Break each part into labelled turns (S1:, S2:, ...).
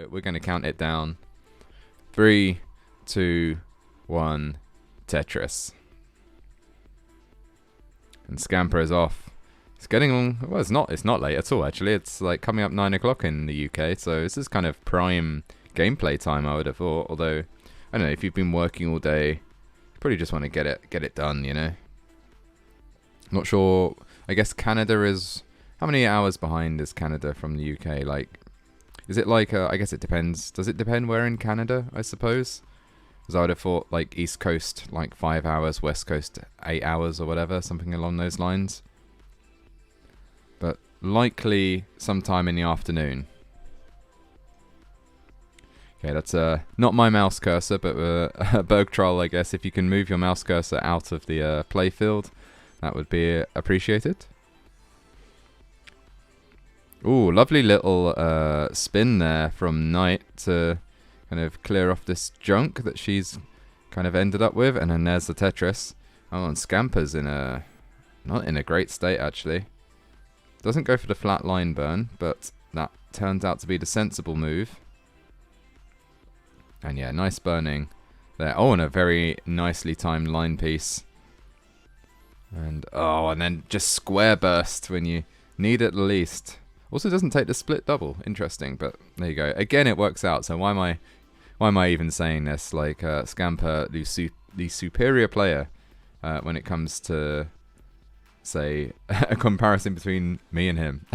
S1: We're going to count it down. 3, 2, 1, Tetris. And Scamper is off. It's getting, well, it's not late at all, actually. It's like coming up 9 o'clock in the UK, so this is kind of prime gameplay time, I would have thought. Although, I don't know, if you've been working all day, you probably just want to get it done, you know? Not sure. I guess Canada is, how many hours behind is Canada from the UK? Like, is it like, I guess it depends. Does it depend where in Canada, I suppose? Because I would have thought, like, East Coast, like 5 hours, West Coast, 8 hours or whatever, something along those lines. But likely sometime in the afternoon. Okay, that's not my mouse cursor, but a Berg Troll, I guess. If you can move your mouse cursor out of the playfield, that would be appreciated. Ooh, lovely little spin there from Knight to kind of clear off this junk that she's kind of ended up with. And then there's the Tetris. Oh, and Scamper's not in a great state, actually. Doesn't go for the flat line burn, but that turns out to be the sensible move. And yeah, nice burning there. Oh, and a very nicely timed line piece. And oh, and then just square burst when you need it the least. Also doesn't take the split double. Interesting, but there you go. Again, it works out. So why am I even saying this? Like Scamper, the superior player when it comes to, say, a comparison between me and him.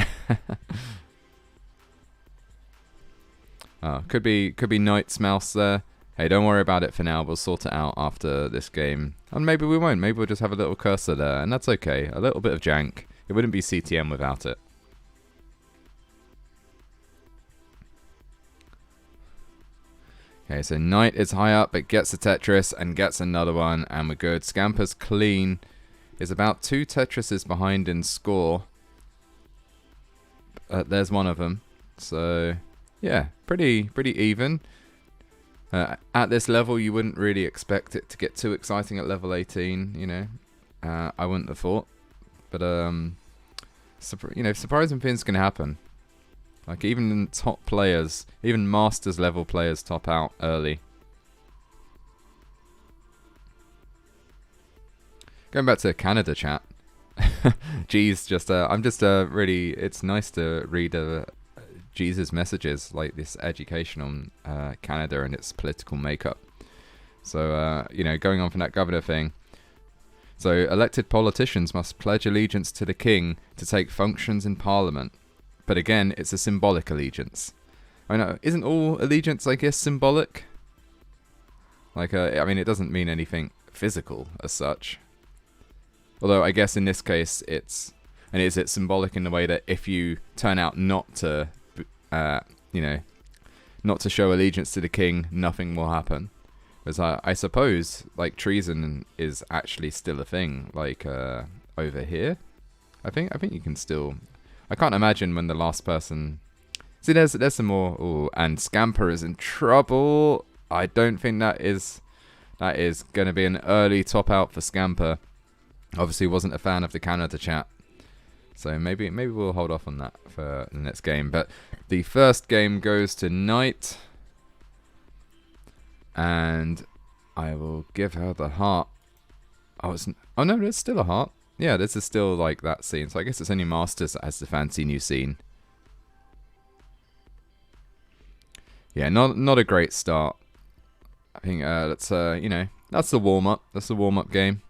S1: Could be Knight's mouse there. Hey, don't worry about it for now. We'll sort it out after this game. And maybe we won't. Maybe we'll just have a little cursor there, and that's okay. A little bit of jank. It wouldn't be CTM without it. Okay, so Knight is high up, but gets a Tetris and gets another one, and we're good. Scamper's clean. Is about 2 Tetrises behind in score. There's one of them. So, yeah, pretty even. At this level, you wouldn't really expect it to get too exciting at level 18, you know. I wouldn't have thought. But, you know, surprising things can happen. Like, even top players, even Masters level players top out early. Going back to Canada chat. Geez, I'm just really, it's nice to read Jesus' messages, like this education on Canada and its political makeup. So, you know, going on from that governor thing. So, elected politicians must pledge allegiance to the king to take functions in parliament. But again, it's a symbolic allegiance. I know, isn't all allegiance, I guess, symbolic? Like, I mean, it doesn't mean anything physical as such. Although, I guess in this case, is it symbolic in the way that if you turn out not to, you know, not to show allegiance to the king, nothing will happen? Because I suppose, like, treason is actually still a thing, like, over here. I think you can still... I can't imagine when the last person... See, there's some more... Ooh, and Scamper is in trouble. I don't think that is going to be an early top out for Scamper. Obviously wasn't a fan of the Canada chat. So maybe we'll hold off on that for the next game. But the first game goes to Knight. And I will give her the heart. Oh no, it's still a heart. Yeah, this is still like that scene. So I guess it's only Masters that has the fancy new scene. Yeah, not a great start. I think that's you know, that's the warm up. That's the warm up game.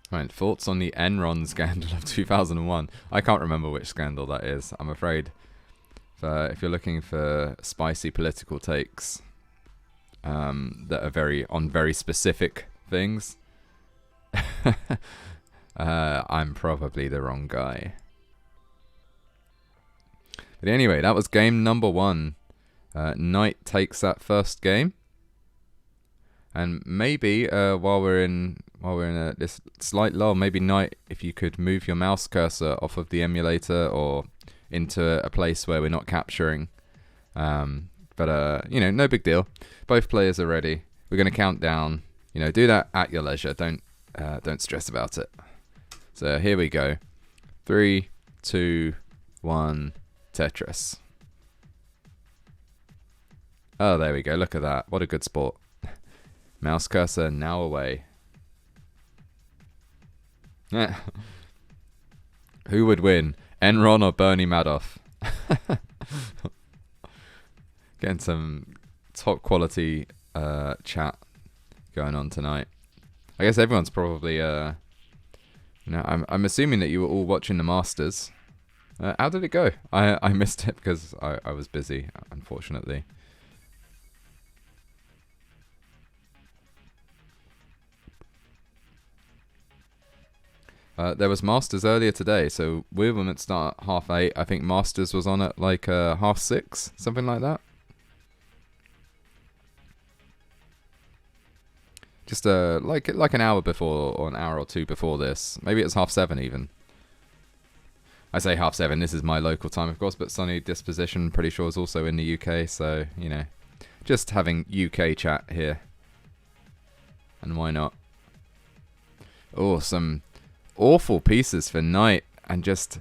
S1: Right, thoughts on the Enron scandal of 2001. I can't remember which scandal that is, I'm afraid. If you're looking for spicy political takes that are very specific things, I'm probably the wrong guy. But anyway, that was game number 1. Knight takes that first game, and maybe while we're in this slight lull, maybe Knight, if you could move your mouse cursor off of the emulator or into a place where we're not capturing. But you know, no big deal. Both players are ready. We're going to count down. You know, do that at your leisure. Don't stress about it. So here we go. 3, 2, 1, Tetris. Oh, there we go. Look at that. What a good sport. Mouse cursor now away. Who would win? Enron or Bernie Madoff? Getting some top quality chat going on tonight. I guess everyone's probably I'm assuming that you were all watching the Masters. How did it go? I missed it because I was busy, unfortunately. There was Masters earlier today, so Wimbledon start at 8:30. I think Masters was on at like 6:30, something like that. Just like an hour before, or an hour or two before this. Maybe it was 7:30 even. I say 7:30. This is my local time, of course, but Sunny Disposition, pretty sure, is also in the UK. So you know, just having UK chat here, and why not? Oh, some awful pieces for Knight, and just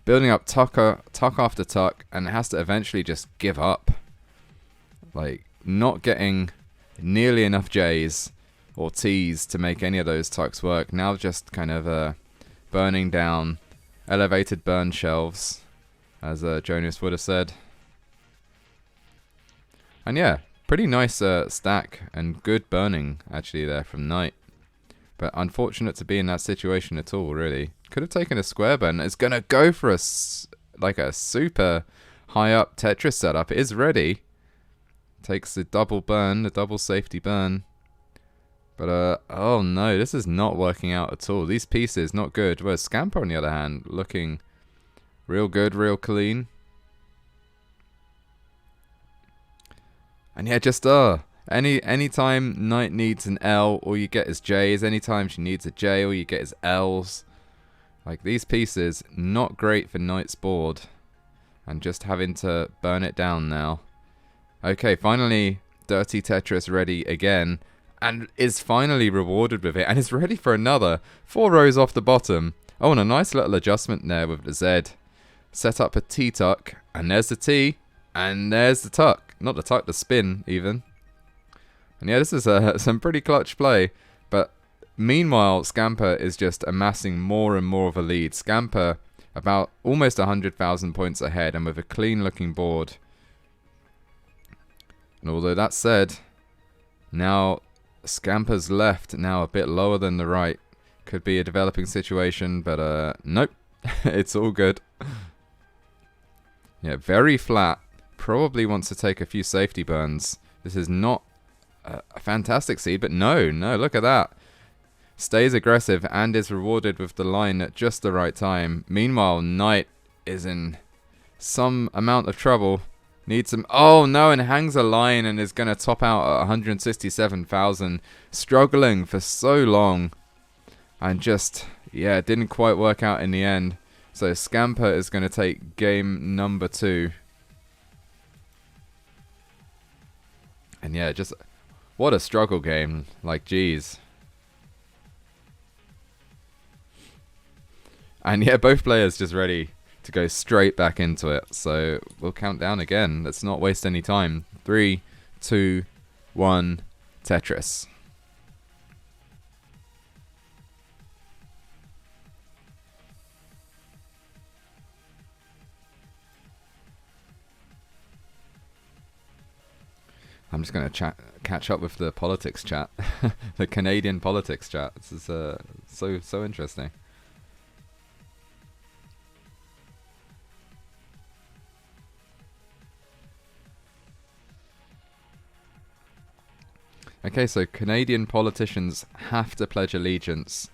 S1: building up tuck after tuck, and it has to eventually just give up. Like, not getting nearly enough J's or T's to make any of those tucks work. Now just kind of burning down elevated burn shelves, as Jonas would have said. And yeah, pretty nice stack and good burning actually there from Knight. But unfortunate to be in that situation at all, really. Could have taken a square burn. It's going to go for a super high up Tetris setup. It is ready. Takes the double burn, the double safety burn. But, oh no, this is not working out at all. These pieces, not good. Whereas Scamper, on the other hand, looking real good, real clean. And yeah, just, anytime Knight needs an L, all you get is J's. Anytime she needs a J, all you get is L's. Like, these pieces, not great for Knight's board. And just having to burn it down now. Okay, finally, Dirty Tetris ready again. And is finally rewarded with it. And is ready for another. 4 rows off the bottom. Oh, and a nice little adjustment there with the Z. Set up a T-tuck. And there's the T. And there's the tuck. Not the tuck, the spin, even. And yeah, this is some pretty clutch play. But meanwhile, Scamper is just amassing more and more of a lead. Scamper about almost 100,000 points ahead, and with a clean-looking board. And although that said, now Scamper's left, now a bit lower than the right. Could be a developing situation, but nope. It's all good. Yeah, very flat. Probably wants to take a few safety burns. This is not a fantastic seed, but no, look at that. Stays aggressive and is rewarded with the line at just the right time. Meanwhile, Knight is in some amount of trouble. Needs some... Oh, no, and hangs a line and is going to top out at 167,000. Struggling for so long. And just, yeah, it didn't quite work out in the end. So Scamper is going to take game number 2. And yeah, just... What a struggle game. Like, geez. And yeah, both players just ready to go straight back into it. So we'll count down again. Let's not waste any time. 3, 2, 1, Tetris. I'm just going to catch up with the politics chat. The Canadian politics chat. This is so interesting. Okay, so Canadian politicians have to pledge allegiance,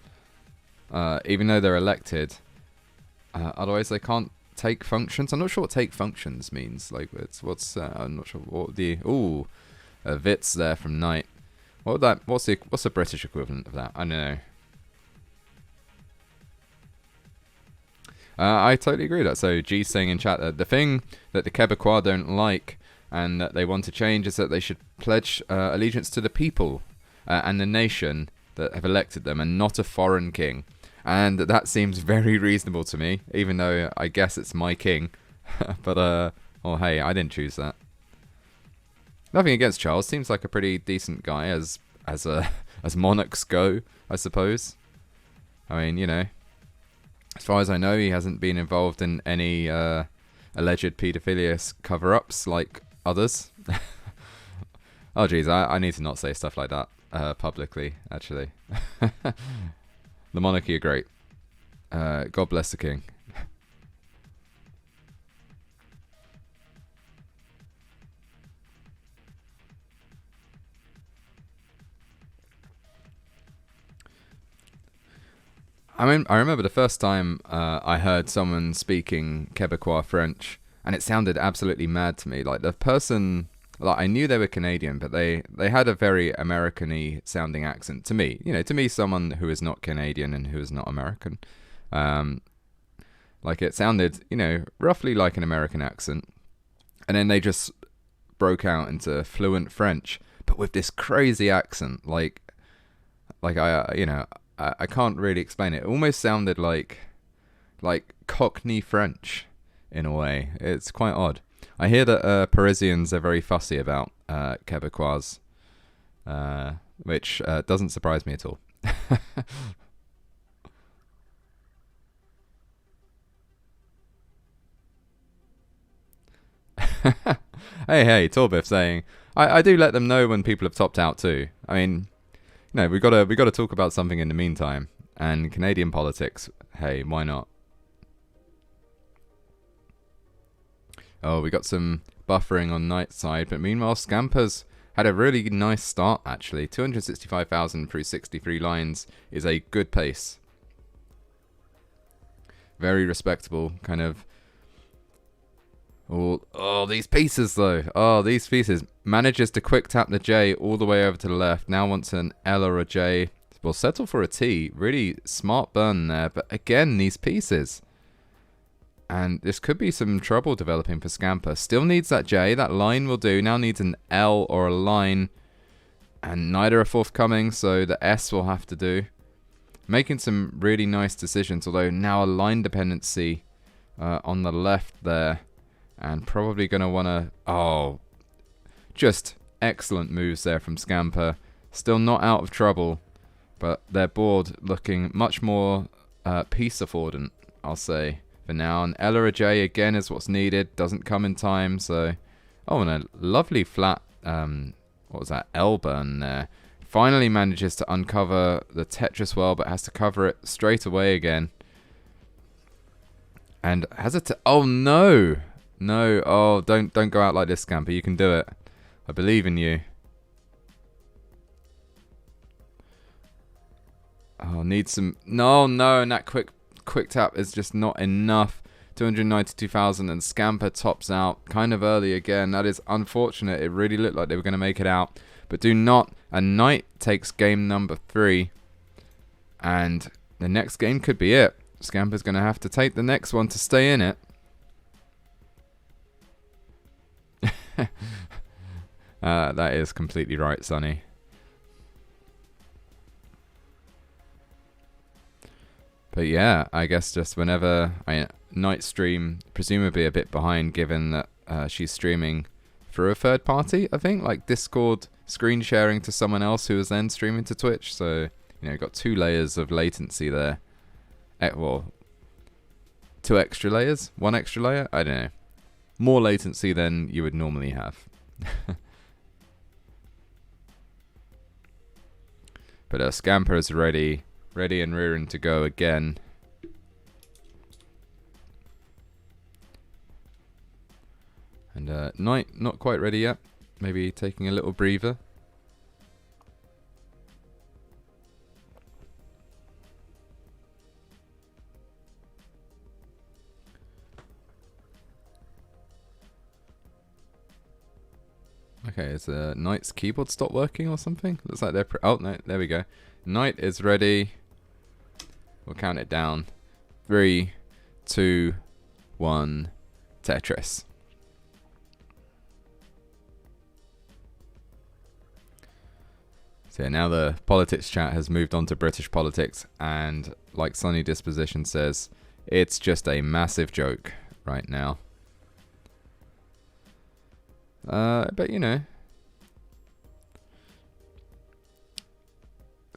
S1: even though they're elected. Otherwise, they can't take functions. I'm not sure what take functions means. Like, I'm not sure what the Vits there from Knight. What's the British equivalent of that? I don't know. I totally agree with that. So G's saying in chat that the thing that the Quebecois don't like and that they want to change is that they should pledge allegiance to the people and the nation that have elected them, and not a foreign king. And that seems very reasonable to me, even though I guess it's my king. But, well, hey, I didn't choose that. Nothing against Charles. Seems like a pretty decent guy as monarchs go, I suppose. I mean, you know, as far as I know, he hasn't been involved in any alleged paedophilia cover-ups like others. Oh, geez, I need to not say stuff like that publicly, actually. The monarchy are great. God bless the king. I mean, I remember the first time I heard someone speaking Quebecois French, and it sounded absolutely mad to me. Like, the person, like, I knew they were Canadian, but they had a very American-y sounding accent to me. You know, to me, someone who is not Canadian and who is not American. Like, it sounded, you know, roughly like an American accent. And then they just broke out into fluent French, but with this crazy accent. Like I can't really explain it. It almost sounded like Cockney French in a way. It's quite odd. I hear that Parisians are very fussy about Quebecois, which doesn't surprise me at all. Hey, Torbiff saying, I do let them know when people have topped out too. I mean, no, we gotta talk about something in the meantime. And Canadian politics, hey, why not? Oh, we got some buffering on Knight's side, but meanwhile, Scamper's had a really nice start, actually. 265,000 through 63 lines is a good pace. Very respectable, kind of. Oh, these pieces, though. Oh, these pieces. Manages to quick tap the J all the way over to the left. Now wants an L or a J. Will settle for a T. Really smart burn there. But again, these pieces. And this could be some trouble developing for Scamper. Still needs that J. That line will do. Now needs an L or a line. And neither are forthcoming, so the S will have to do. Making some really nice decisions. Although now a line dependency on the left there. And probably going to want to... Oh, just excellent moves there from Scamper. Still not out of trouble, but their board looking much more piece affordant, I'll say, for now. And L or a J again is what's needed. Doesn't come in time, so... Oh, and a lovely flat... what was that? L burn there. Finally manages to uncover the Tetris well, but has to cover it straight away again. And has it... Oh, no! No, oh, don't go out like this, Scamper. You can do it. I believe in you. Oh, need some... No, and that quick tap is just not enough. 292,000 and Scamper tops out kind of early again. That is unfortunate. It really looked like they were going to make it out. But do not. And Knight takes game number 3. And the next game could be it. Scamper's going to have to take the next one to stay in it. That is completely right, Sonny. But yeah, I guess just whenever Night stream, presumably a bit behind given that she's streaming through a third party, I think, like Discord screen sharing to someone else who is then streaming to Twitch. So, you know, got 2 layers of latency there. Well, 2 extra layers? 1 extra layer? I don't know. More latency than you would normally have. But Scamper is ready and rearing to go again. And Knight not quite ready yet. Maybe taking a little breather. Okay, is Knight's keyboard stopped working or something? Looks like they're... Oh, no, there we go. Knight is ready. We'll count it down. 3, 2, 1, Tetris. So yeah, now the politics chat has moved on to British politics, and like Sunny Disposition says, it's just a massive joke right now. But you know,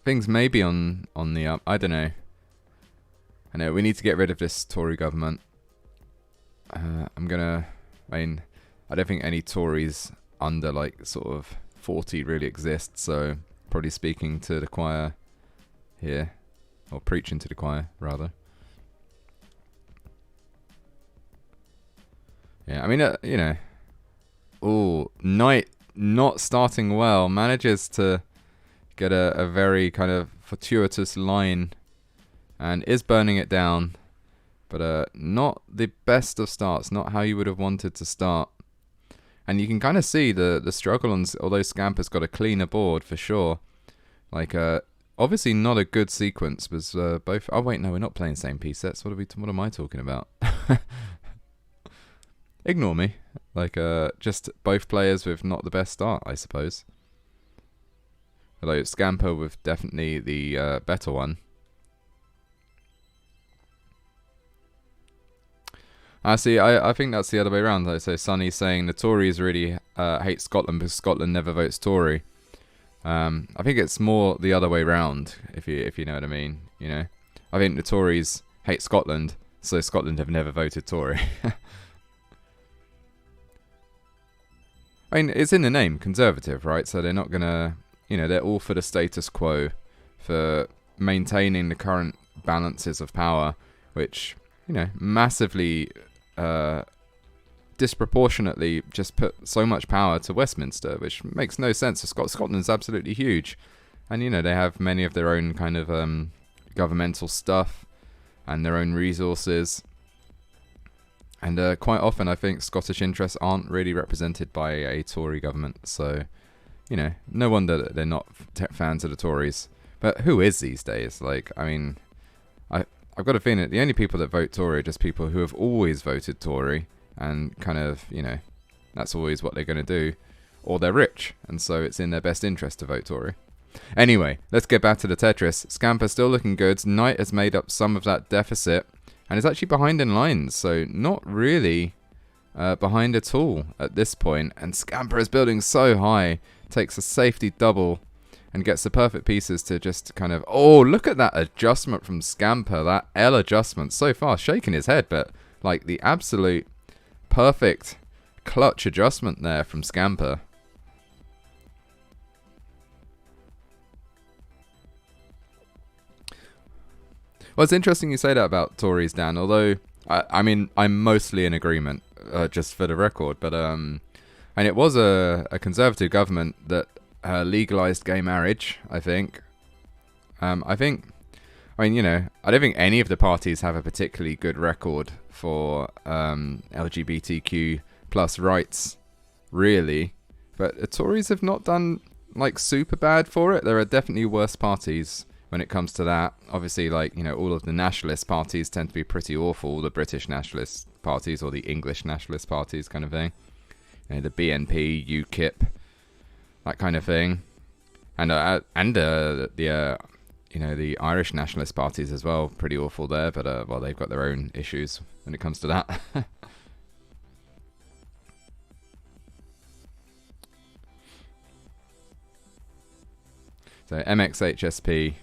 S1: things may be on the up. I don't know. I know we need to get rid of this Tory government. I mean, I don't think any Tories under like sort of 40 really exist, so probably speaking to the choir here, or preaching to the choir rather. Yeah, I mean, you know, Knight not starting well, manages to get a very kind of fortuitous line and is burning it down, but not the best of starts, not how you would have wanted to start. And you can kind of see the struggle on, although Scamper's got a cleaner board for sure. Like, obviously not a good sequence, was both... Oh wait, no, we're not playing same piece sets. What am I talking about? Ignore me. Like, just both players with not the best start, I suppose. Although Scamper with definitely the better one. See, I think that's the other way around. Like, so Sonny's saying the Tories really hate Scotland because Scotland never votes Tory. I think it's more the other way round, if you know what I mean. You know, I think the Tories hate Scotland, so Scotland have never voted Tory. I mean, it's in the name, Conservative, right? So they're not gonna, you know, they're all for the status quo, for maintaining the current balances of power, which, you know, massively, disproportionately just put so much power to Westminster, which makes no sense. Scotland's absolutely huge, and you know they have many of their own kind of governmental stuff and their own resources, and quite often I think Scottish interests aren't really represented by a Tory government. So, you know, no wonder that they're not fans of the Tories. But who is these days? Like, I mean, I've got a feeling that the only people that vote Tory are just people who have always voted Tory, and kind of, you know, that's always what they're going to do, or they're rich, and so it's in their best interest to vote Tory. Anyway, let's get back to the Tetris. Scamper still looking good. Knight has made up some of that deficit, and is actually behind in lines, so not really behind at all at this point. And Scamper is building so high, takes a safety double, and gets the perfect pieces to just kind of... Oh, look at that adjustment from Scamper, that L adjustment. So far, shaking his head, but like the absolute perfect clutch adjustment there from Scamper. Well, it's interesting you say that about Tories, Dan, although, I mean, I'm mostly in agreement, just for the record, but, and it was a Conservative government that legalised gay marriage, I think. I mean, you know, I don't think any of the parties have a particularly good record for LGBTQ plus rights, really, but the Tories have not done, like, super bad for it. There are definitely worse parties when it comes to that. Obviously, like, you know, all of the nationalist parties tend to be pretty awful, the British nationalist parties or the English nationalist parties kind of thing. You know, the BNP, UKIP, that kind of thing. And the you know, the Irish nationalist parties as well, pretty awful there, but well, they've got their own issues when it comes to that. So MXHSP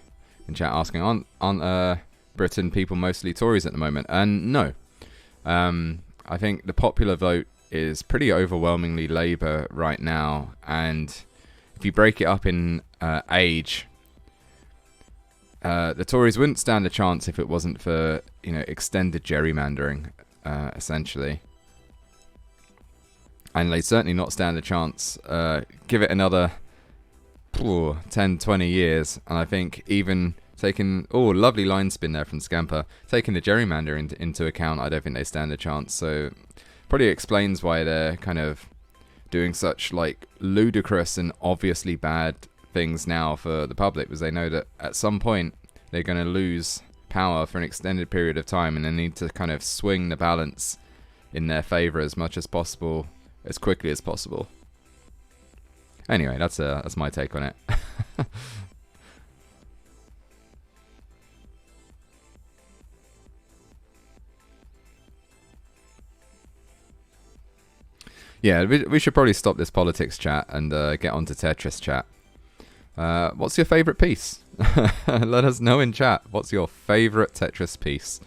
S1: in chat asking, aren't Britain people mostly Tories at the moment? And no. I think the popular vote is pretty overwhelmingly Labour right now, and if you break it up in age, the Tories wouldn't stand a chance if it wasn't for, you know, extended gerrymandering, essentially. And they'd certainly not stand a chance. Give it another 10, 20 years, and I think even taking... Oh, lovely line spin there from Scamper. Taking the gerrymander into account, I don't think they stand a chance. So probably explains why they're kind of doing such, like, ludicrous and obviously bad things now for the public, because they know that at some point they're going to lose power for an extended period of time, and they need to kind of swing the balance in their favour as much as possible, as quickly as possible. Anyway, that's my take on it. Yeah, we should probably stop this politics chat and get on to Tetris chat. What's your favourite piece? Let us know in chat. What's your favourite Tetris piece?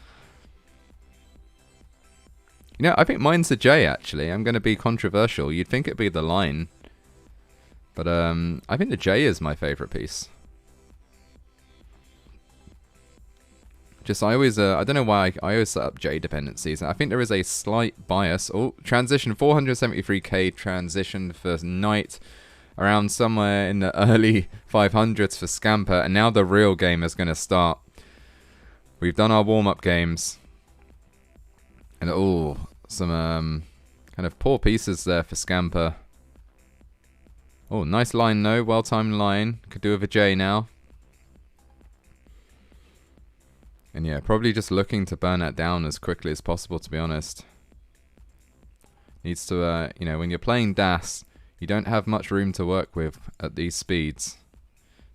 S1: You know, I think mine's the J, actually. I'm going to be controversial. You'd think it'd be the line. But I think the J is my favourite piece. Just, I don't know why I always set up J dependencies. I think there is a slight bias. Oh, transition, 473k transition for Knight. Around somewhere in the early 500s for Scamper. And now the real game is going to start. We've done our warm-up games. And oh, some kind of poor pieces there for Scamper. Oh, nice line though. Well-timed line. Could do with a J now. And yeah, probably just looking to burn that down as quickly as possible, to be honest. Needs to, you know, when you're playing DAS, you don't have much room to work with at these speeds.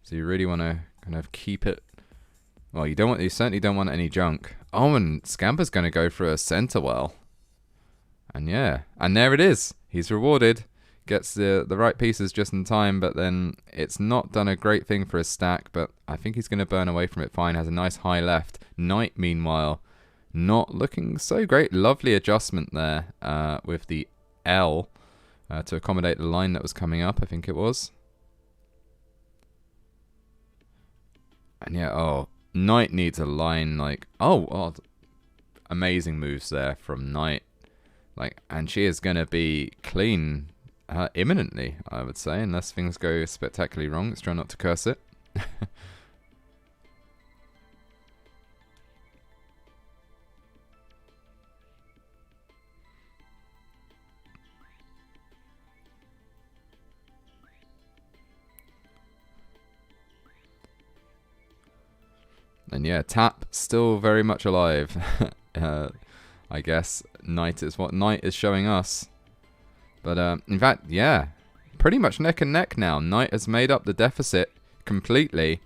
S1: So you really want to kind of keep it. Well, you certainly don't want any junk. Oh, and Scamper's going to go for a center well. And yeah, and there it is. He's rewarded. Gets the right pieces just in time, but then it's not done a great thing for his stack, but I think he's going to burn away from it fine. Has a nice high left. Knight, meanwhile, not looking so great. Lovely adjustment there with the L to accommodate the line that was coming up, I think it was. And yeah, oh, Knight needs a line like, oh, amazing moves there from Knight. Like, and she is going to be clean imminently, I would say, unless things go spectacularly wrong. Let's try not to curse it. And yeah, Tap still very much alive. I guess Knight is what Knight is showing us. But in fact, yeah, pretty much neck and neck now. Knight has made up the deficit completely.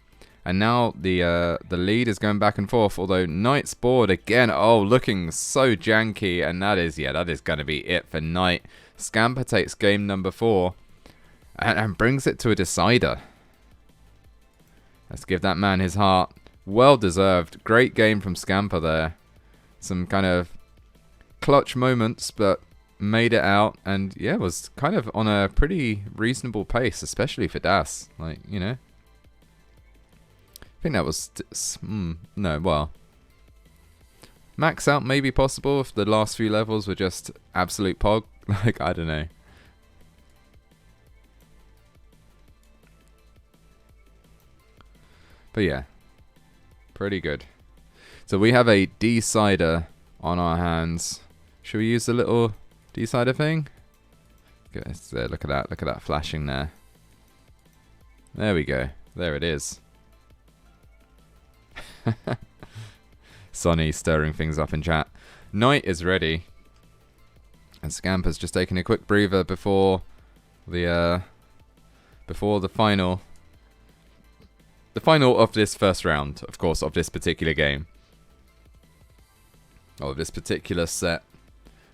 S1: And now the lead is going back and forth. Although Knight's board again, oh, looking so janky. And that is going to be it for Knight. Scamper takes game number 4 and brings it to a decider. Let's give that man his heart. Well deserved. Great game from Scamper there. Some kind of clutch moments, but made it out. And yeah, was kind of on a pretty reasonable pace, especially for DAS. Like, you know. I think that was... no, well. Max out may be possible if the last few levels were just absolute pog. Like, I don't know. But yeah. Pretty good. So we have a decider on our hands. Should we use the little decider thing? There, look at that. Look at that flashing there. There we go. There it is. Sonny stirring things up in chat. Knight is ready. And Scamper's just taking a quick breather before the final. The final of this first round, of course, of this particular game. Or this particular set.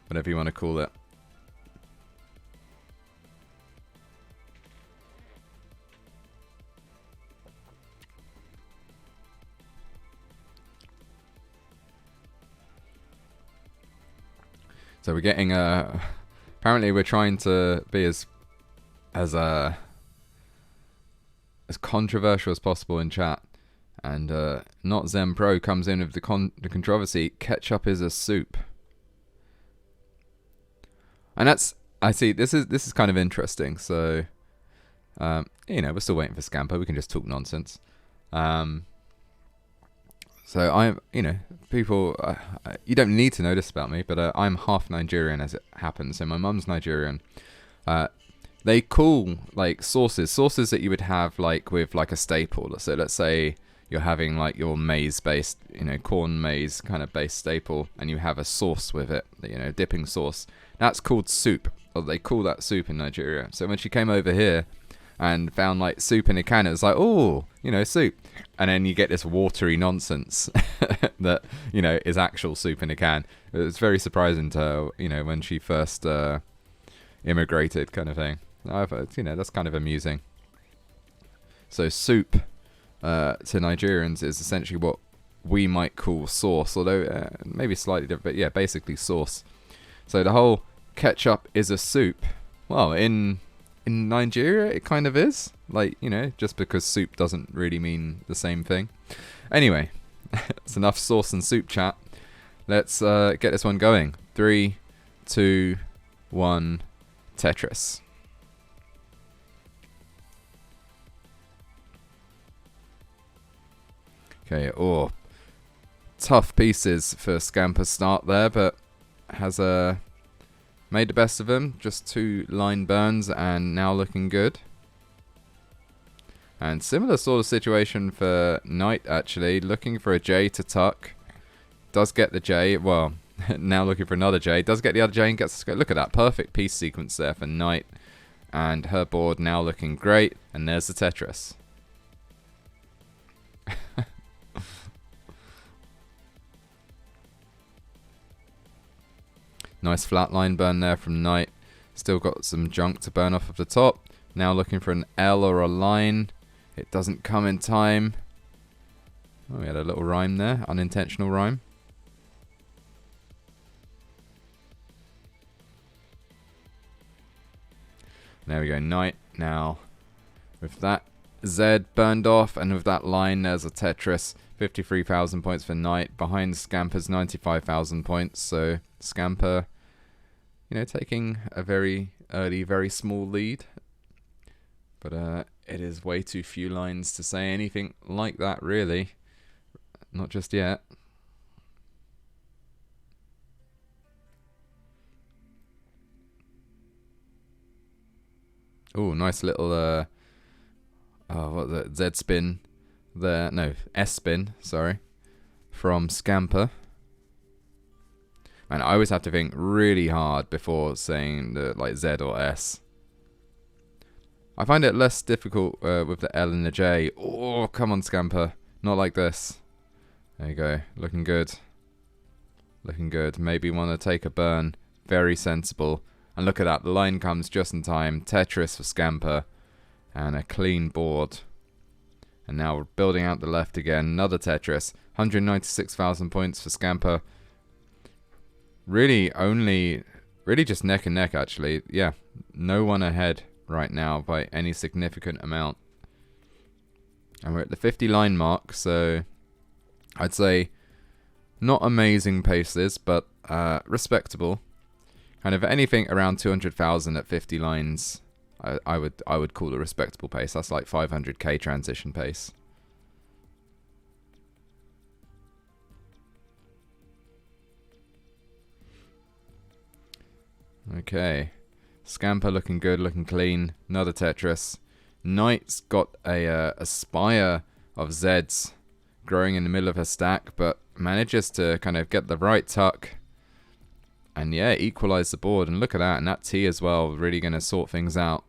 S1: Whatever you want to call it. So we're getting apparently we're trying to be as controversial as possible in chat, and not Zen Pro comes in with the controversy. Ketchup is a soup, and that's, I see. This is kind of interesting. So, you know, we're still waiting for Scamper. We can just talk nonsense. So I'm, you know, people, you don't need to know this about me, but I'm half Nigerian as it happens. So my mum's Nigerian. They call like sauces that you would have like with like a staple. So let's say you're having like your maize-based, you know, corn maize kind of based staple, and you have a sauce with it, you know, dipping sauce. That's called soup, or they call that soup in Nigeria. So when she came over here, and found like soup in a can. It was like, oh, you know, soup. And then you get this watery nonsense that, you know, is actual soup in a can. It was very surprising to her, you know, when she first immigrated, kind of thing. You know, that's kind of amusing. So soup to Nigerians is essentially what we might call sauce, although maybe slightly different, but yeah, basically sauce. So the whole ketchup is a soup. Well, in Nigeria, it kind of is. Like, you know, just because soup doesn't really mean the same thing. Anyway, it's enough sauce and soup chat. Let's get this one going. 3, 2, 1, Tetris. Okay, oh, tough pieces for Scamper's start there, but has made the best of them. Just 2 line burns and now looking good. And similar sort of situation for Knight, actually. Looking for a J to tuck. Does get the J. Well, now looking for another J. Does get the other J and gets to go. Look at that. Perfect piece sequence there for Knight. And her board now looking great. And there's the Tetris. Nice flat line burn there from Knight. Still got some junk to burn off of the top. Now looking for an L or a line. It doesn't come in time. Oh, we had a little rhyme there. Unintentional rhyme. There we go. Knight now. With that Z burned off and with that line, there's a Tetris. 53,000 points for Knight. Behind Scamper's 95,000 points. So Scamper, you know, taking a very early, very small lead. But it is way too few lines to say anything like that, really. Not just yet. Oh, nice little what was it? Z spin there. No, S spin, sorry. From Scamper. And I always have to think really hard before saying the like Z or S. I find it less difficult with the L and the J. Oh, come on, Scamper. Not like this. There you go. Looking good. Looking good. Maybe want to take a burn. Very sensible. And look at that. The line comes just in time. Tetris for Scamper. And a clean board. And now we're building out the left again. Another Tetris. 196,000 points for Scamper. Really just neck and neck, actually. Yeah. No one ahead right now by any significant amount. And we're at the 50 line mark, so I'd say not amazing paces, but respectable. Kind of anything around 200,000 at 50 lines, I would call a respectable pace. That's like 500k transition pace. Okay. Scamper looking good, looking clean. Another Tetris. Knight's got a spire of Zs growing in the middle of her stack, but manages to kind of get the right tuck. And yeah, equalize the board. And look at that. And that T as well, really going to sort things out.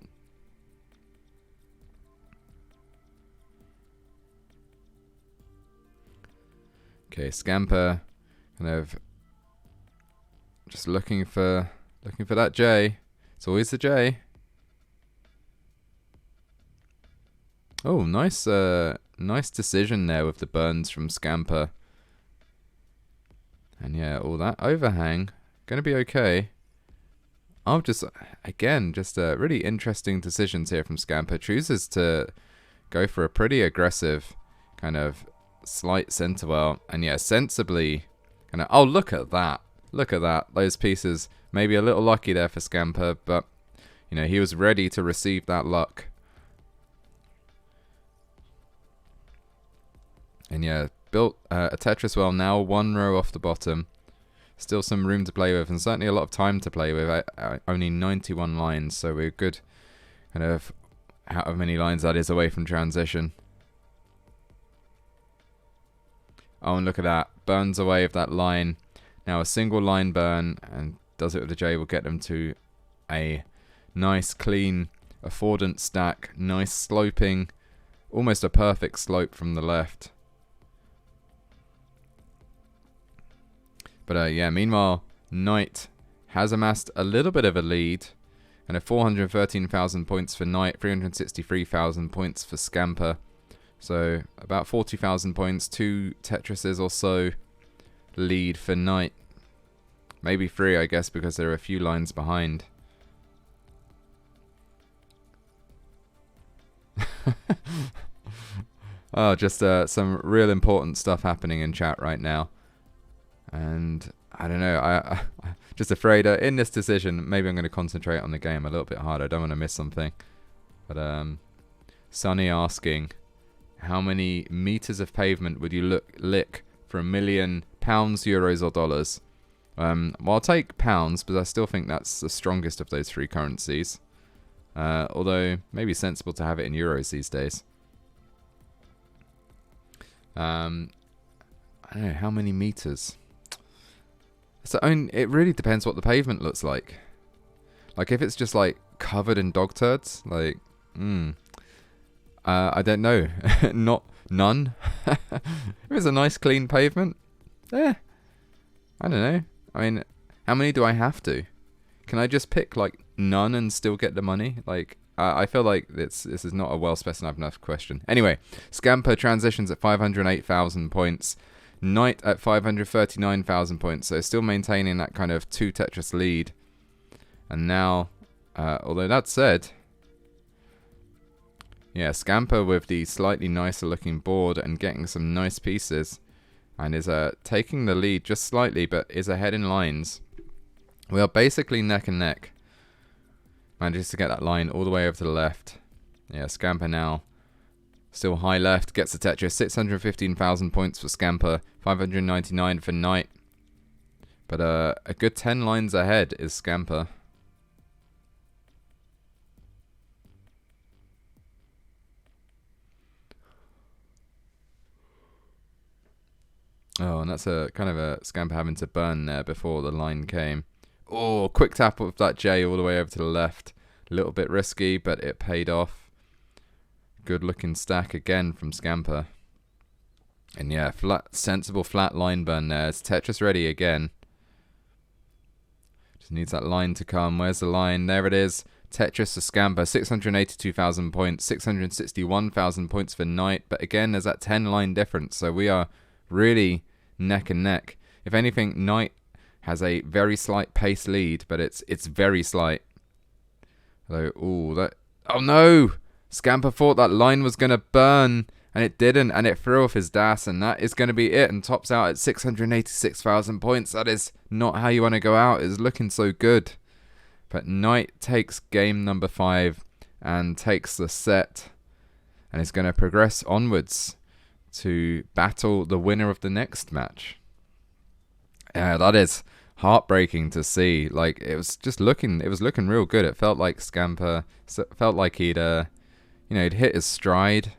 S1: Okay, Scamper kind of just looking for that J. It's always the J. Oh, nice decision there with the burns from Scamper. And yeah, all that overhang. Gonna be okay. I'll just, again, just really interesting decisions here from Scamper. Chooses to go for a pretty aggressive kind of slight center well. And yeah, sensibly kind of, oh, look at that. Look at that. Those pieces, maybe a little lucky there for Scamper, but, you know, he was ready to receive that luck. And yeah, built a Tetris well now, 1 row off the bottom. Still some room to play with, and certainly a lot of time to play with. Only 91 lines, so we're good kind of however many lines that is away from transition. Oh, and look at that. Burns away with that line. Now a single line burn, and does it with the J will get them to a nice, clean affordant stack, nice sloping, almost a perfect slope from the left. But yeah, meanwhile, Knight has amassed a little bit of a lead. And 413,000 points for Knight, 363,000 points for Scamper. So about 40,000 points, 2 Tetrises or so lead for Knight. Maybe 3, I guess, because there are a few lines behind. Oh, just some real important stuff happening in chat right now. And I don't know, I just afraid in this decision, maybe I'm going to concentrate on the game a little bit harder. I don't want to miss something. But Sonny asking, how many meters of pavement would you lick for £1 million, euros or dollars? Well, I'll take pounds, but I still think that's the strongest of those 3 currencies. Although, maybe sensible to have it in euros these days. I don't know, how many meters? So it really depends what the pavement looks like. Like, if it's just, like, covered in dog turds, like, I don't know. None. If it's a nice, clean pavement, I don't know. I mean, how many do I have to? Can I just pick, like, none and still get the money? Like, I feel like this is not a well-specified enough question. Anyway, Scamper transitions at 508,000 points. Knight at 539,000 points. So still maintaining that kind of 2 Tetris lead. And now, although that said, yeah, Scamper with the slightly nicer looking board and getting some nice pieces. And is taking the lead just slightly, but is ahead in lines. We are basically neck and neck. Manages to get that line all the way over to the left. Yeah, Scamper now still high left. Gets the Tetris. 615,000 points for Scamper. 599 for Knight. But a good 10 lines ahead is Scamper. Oh, and that's a kind of a Scamper having to burn there before the line came. Oh, quick tap of that J all the way over to the left. A little bit risky, but it paid off. Good looking stack again from Scamper. And yeah, sensible flat line burn there. It's Tetris ready again. Just needs that line to come. Where's the line? There it is. Tetris to Scamper. 682,000 points. 661,000 points for Knight. But again, there's that 10 line difference. So we are really neck and neck. If anything, Knight has a very slight pace lead, but it's very slight. Although, oh no! Scamper thought that line was going to burn, and it didn't, and it threw off his DAS, and that is going to be it, and tops out at 686,000 points. That is not how you want to go out. It's looking so good. But Knight takes game number 5 and takes the set, and is going to progress onwards to battle the winner of the next match. Yeah, that is heartbreaking to see. Like, it was looking real good. It felt like Scamper felt like he'd he'd hit his stride.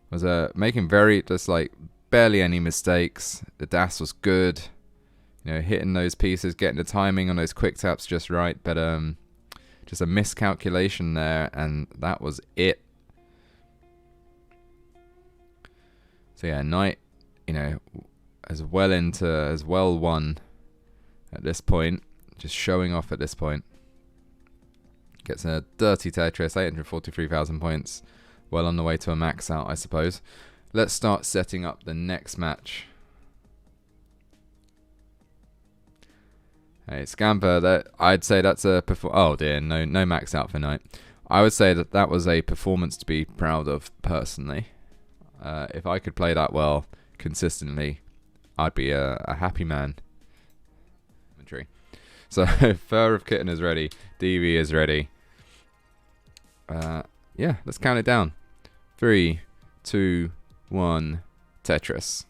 S1: Was making barely any mistakes. The DAS was good. Hitting those pieces, getting the timing on those quick taps just right, but just a miscalculation there, and that was it. So yeah, Knight, as well won at this point, just showing off at this point. Gets a dirty Tetris, 843,000 points. Well on the way to a max out, I suppose. Let's start setting up the next match. Hey, Scamper, I'd say that's a oh dear, no max out for Knight. I would say that was a performance to be proud of, personally. If I could play that well consistently, I'd be a happy man. So, Fur of Kitten is ready. Deewee is ready. Yeah, let's count it down. 3, 2, 1, Tetris.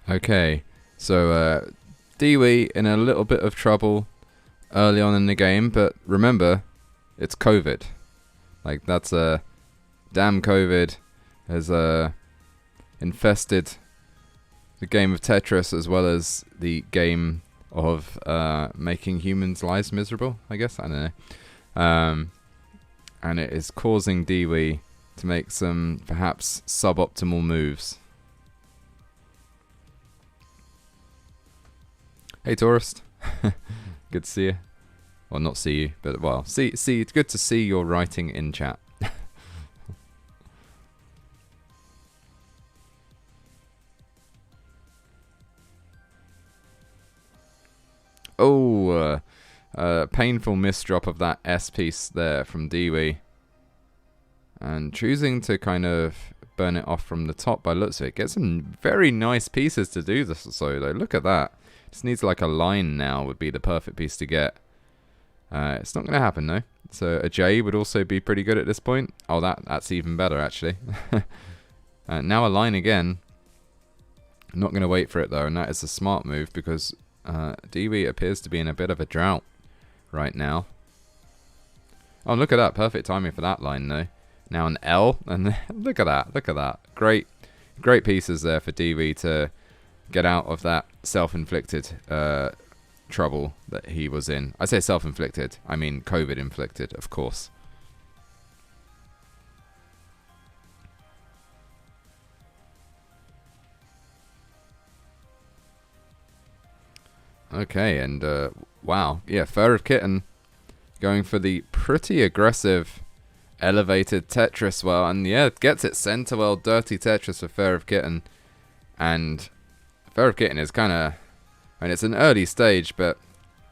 S1: Okay, so Deewee in a little bit of trouble early on in the game, but remember, it's COVID. Like, that's damn COVID has infested the game of Tetris as well as the game of making humans' lives miserable, I guess. I don't know. And it is causing Deewee to make some perhaps suboptimal moves. Hey, tourist. Good to see you. Well, not see you, but well, see. It's good to see your writing in chat. Oh, painful misdrop of that S piece there from Deewee. And choosing to kind of burn it off from the top by looks of it. Get some very nice pieces to do this so though. Look at that. Just needs like a line now would be the perfect piece to get. It's not going to happen though. So a J would also be pretty good at this point. Oh, that's even better actually. Now a line again. I'm not going to wait for it though, and that is a smart move because Deewee appears to be in a bit of a drought right now. Oh, look at that. Perfect timing for that line though. Now an L, and look at that. Look at that. Great pieces there for Deewee to get out of that self-inflicted trouble that he was in. I say self-inflicted, I mean COVID-inflicted, of course. Okay, and wow, yeah, Fur of Kitten going for the pretty aggressive elevated Tetris well, and yeah, gets it center well, dirty Tetris for Fur of Kitten. And Fur of Kitten is kind of, I mean, it's an early stage, but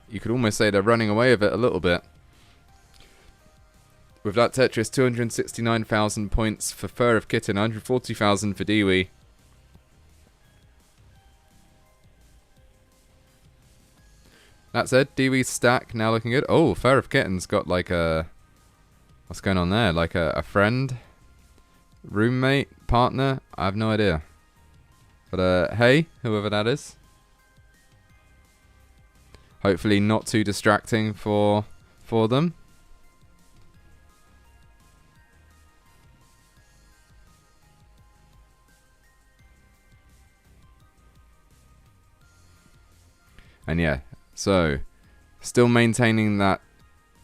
S1: you could almost say they're running away with it a little bit. With that Tetris, 269,000 points for Fur of Kitten, 140,000 for Deewee. That said, Deewee's stack now looking good. Oh, Fur of Kitten's got like a, what's going on there? Like a friend, roommate, partner? I have no idea. But hey, whoever that is. Hopefully not too distracting for them. And yeah, so still maintaining that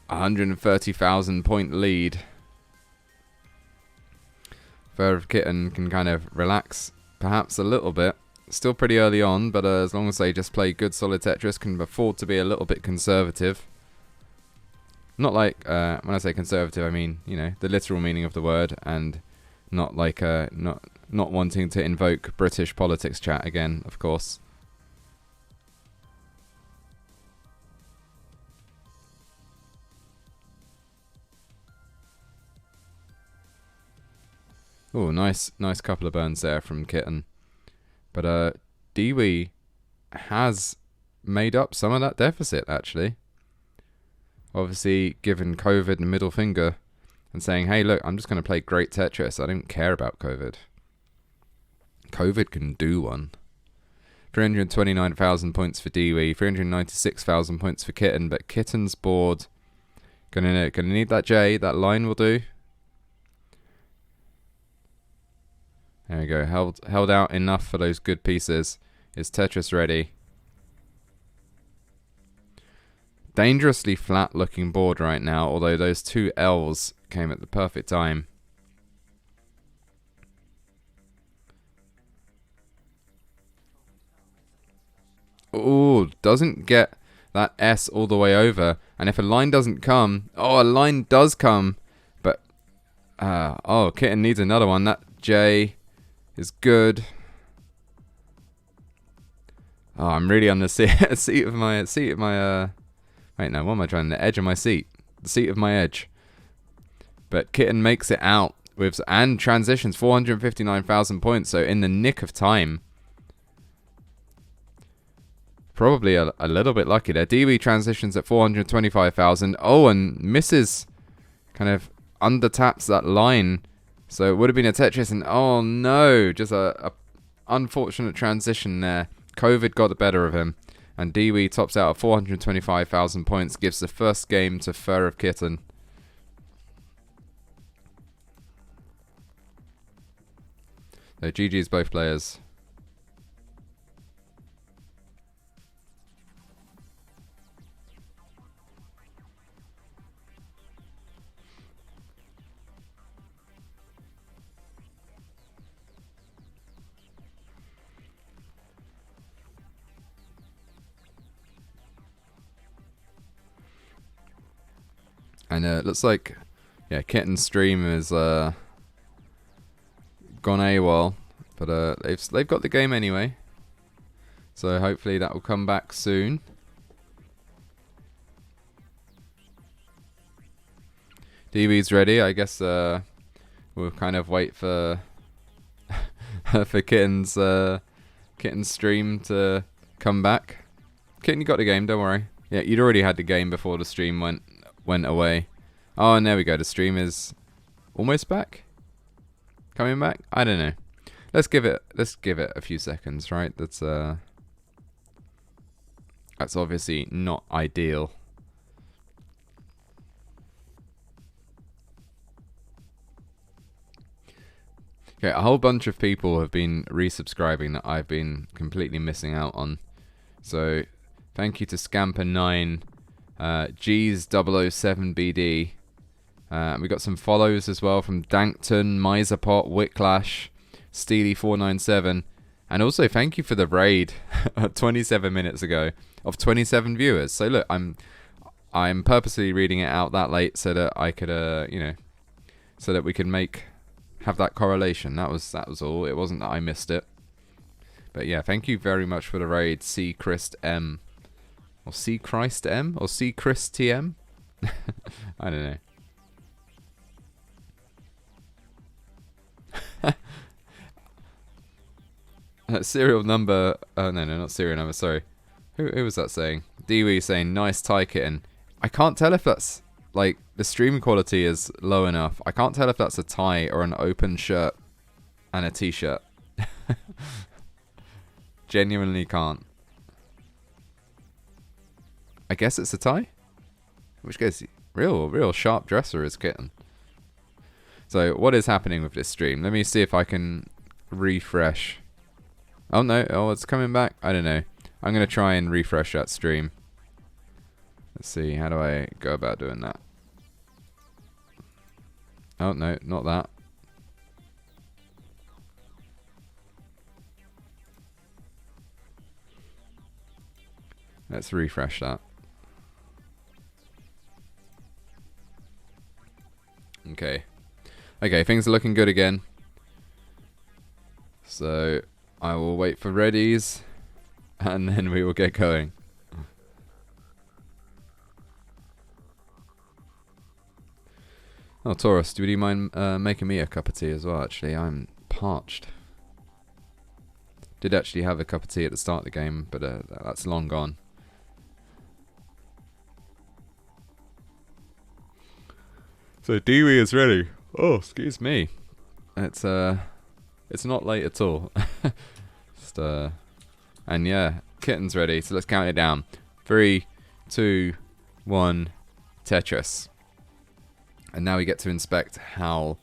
S1: 130,000 point lead. Fur of Kitten can kind of relax perhaps a little bit. Still pretty early on, but as long as they just play good solid Tetris, can afford to be a little bit conservative. Not like, when I say conservative, I mean, you know, the literal meaning of the word, and not like, not wanting to invoke British politics chat again, of course. Oh, nice couple of burns there from Kitten. But Deewee has made up some of that deficit, actually. Obviously, given COVID the middle finger and saying, hey, look, I'm just going to play great Tetris. I don't care about COVID. COVID can do one. 329,000 points for Deewee, 396,000 points for Kitten, but Kitten's board gonna need that J. That line will do. There we go. Held out enough for those good pieces. Is Tetris ready? Dangerously flat looking board right now, although those two L's came at the perfect time. Ooh, doesn't get that S all the way over. And if a line doesn't come... Oh, a line does come. But... oh, Kitten needs another one. That J... is good. Oh, I'm really on the seat of my wait, no, what am I trying? The edge of my seat. The seat of my edge. But Kitten makes it out with and transitions 459,000 points, so in the nick of time. Probably a little bit lucky there. Deewee transitions at 425,000. Oh, and misses, kind of undertaps that line. So it would have been a Tetris, and oh no, just a unfortunate transition there. COVID got the better of him. And Deewee tops out at 425,000 points, gives the first game to Fur of Kitten. So GG's both players. And it looks like, yeah, Kitten's stream is gone AWOL, but they've got the game anyway, so hopefully that will come back soon. Deewee's ready. I guess we'll kind of wait for for Kitten's stream to come back. Kitten, you got the game. Don't worry. Yeah, you'd already had the game before the stream went away. Oh, and there we go. The stream is almost back. Coming back? I don't know. Let's give it a few seconds, right? That's obviously not ideal. Okay, a whole bunch of people have been resubscribing that I've been completely missing out on. So, thank you to Scamper9, G's007BD. We got some follows as well from Dankton, Miserpot, Wicklash, Steely497, and also thank you for the raid 27 minutes ago of 27 viewers. So look, I'm purposely reading it out that late so that I could so that we can have that correlation. That was all. It wasn't that I missed it. But yeah, thank you very much for the raid, C Christ M, or C Christ M, or C Christ TM. I don't know. Serial number. Oh no, not serial number. Sorry. Who was that saying? Deewee saying nice tie, Kitten. I can't tell if that's like the stream quality is low enough. I can't tell if that's a tie or an open shirt and a t-shirt. Genuinely can't. I guess it's a tie. In which case, real sharp dresser is Kitten. So what is happening with this stream? Let me see if I can refresh. Oh no, it's coming back. I don't know. I'm going to try and refresh that stream. Let's see, how do I go about doing that? Oh no, not that. Let's refresh that. Okay. Okay, things are looking good again. So I will wait for readies, and then we will get going. Oh, Taurus, do you mind making me a cup of tea as well? Actually, I'm parched. Did actually have a cup of tea at the start of the game, but that's long gone. So Deewee is ready. Oh, excuse me. It's not late at all. Just and yeah, Kitten's ready. So let's count it down. 3, 2, 1, Tetris. And now we get to inspect how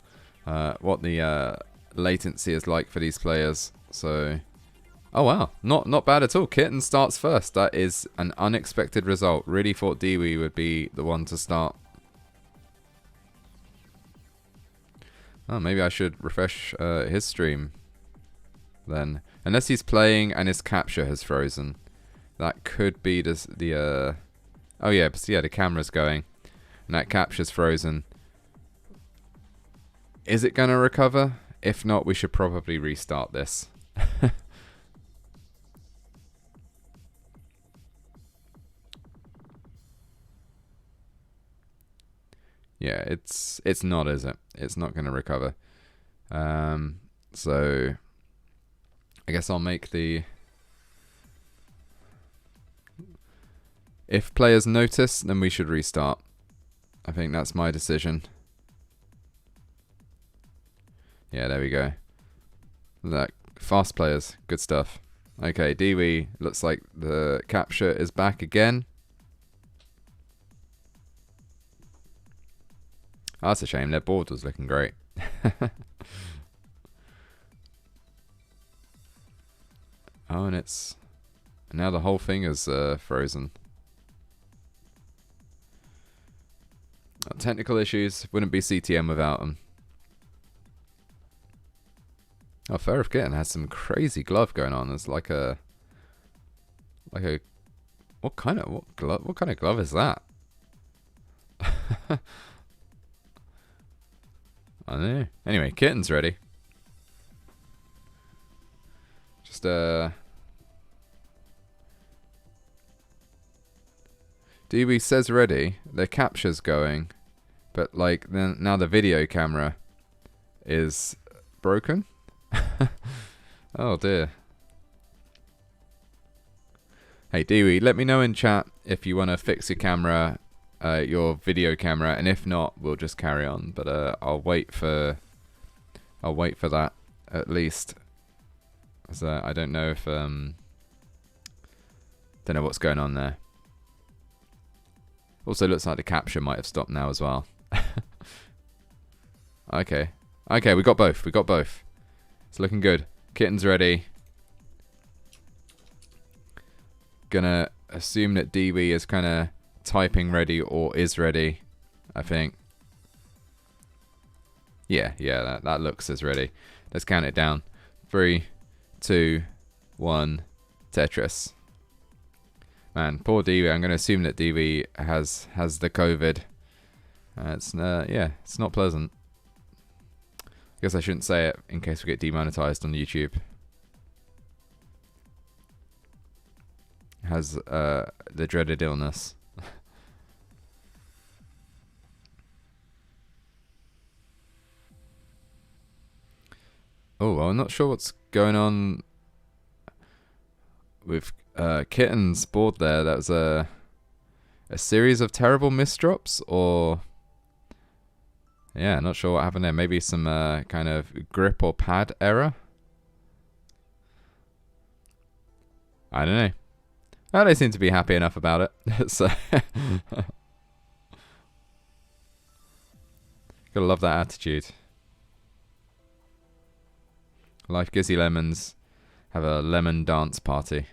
S1: what the latency is like for these players. So, oh wow, not bad at all. Kitten starts first. That is an unexpected result. Really thought Deewee would be the one to start. Oh, maybe I should refresh his stream then. Unless he's playing and his capture has frozen. That could be the oh yeah, the camera's going. And that capture's frozen. Is it going to recover? If not, we should probably restart this. Yeah, it's not, is it? It's not going to recover. So I guess I'll make the... If players notice, then we should restart. I think that's my decision. Yeah, there we go. Fast players. Good stuff. Okay, Deewee, looks like the capture is back again. Oh, that's a shame. Their board was looking great. Oh, and it's... now the whole thing is frozen. Technical issues. Wouldn't be CTM without them. Oh, Fair of Kitten has some crazy glove going on. There's like a... what kind of glove is that? I don't know. Anyway, Kitten's ready. Just Deewee says ready. The capture's going, but like then now the video camera is broken. Oh dear. Hey Deewee, let me know in chat if you want to fix your camera, your video camera, and if not, we'll just carry on. But I'll wait for that at least. So I don't know if don't know what's going on there. Also looks like the capture might have stopped now as well. Okay, we got both. It's looking good. Kitten's ready. Gonna assume that Deewee is kind of typing ready or is ready, I think. Yeah, that looks as ready. Let's count it down. 3, 2, 1, Tetris. Man, poor Deewee. I'm gonna assume that Deewee has the COVID. It's not pleasant. I guess I shouldn't say it in case we get demonetized on YouTube. Has the dreaded illness. Oh, well, I'm not sure what's going on with Kitten's board there. That was a series of terrible misdrops, or yeah, not sure what happened there. Maybe some kind of grip or pad error. I don't know. Oh, they seem to be happy enough about it. So gotta love that attitude. Life gives you lemons. Have a lemon dance party.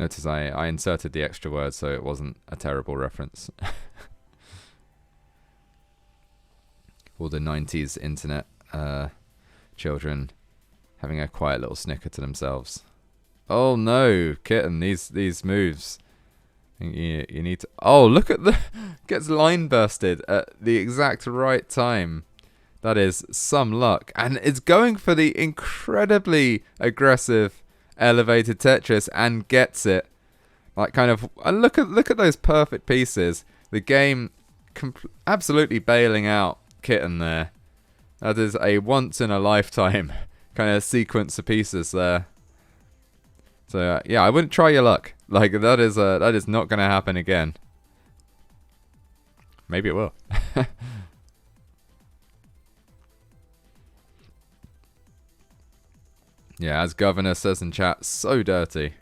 S1: Notice I inserted the extra word so it wasn't a terrible reference. All the 90s internet children having a quiet little snicker to themselves. Oh no, Kitten, these moves. You need to... Oh, look at the... Gets line bursted at the exact right time. That is some luck. And it's going for the incredibly aggressive elevated Tetris and gets it. Like kind of... And look at those perfect pieces. The game absolutely bailing out Kitten there. That is a once in a lifetime kind of sequence of pieces there. So yeah, I wouldn't try your luck. Like that is not going to happen again. Maybe it will. Yeah, as Governor says in chat, so dirty.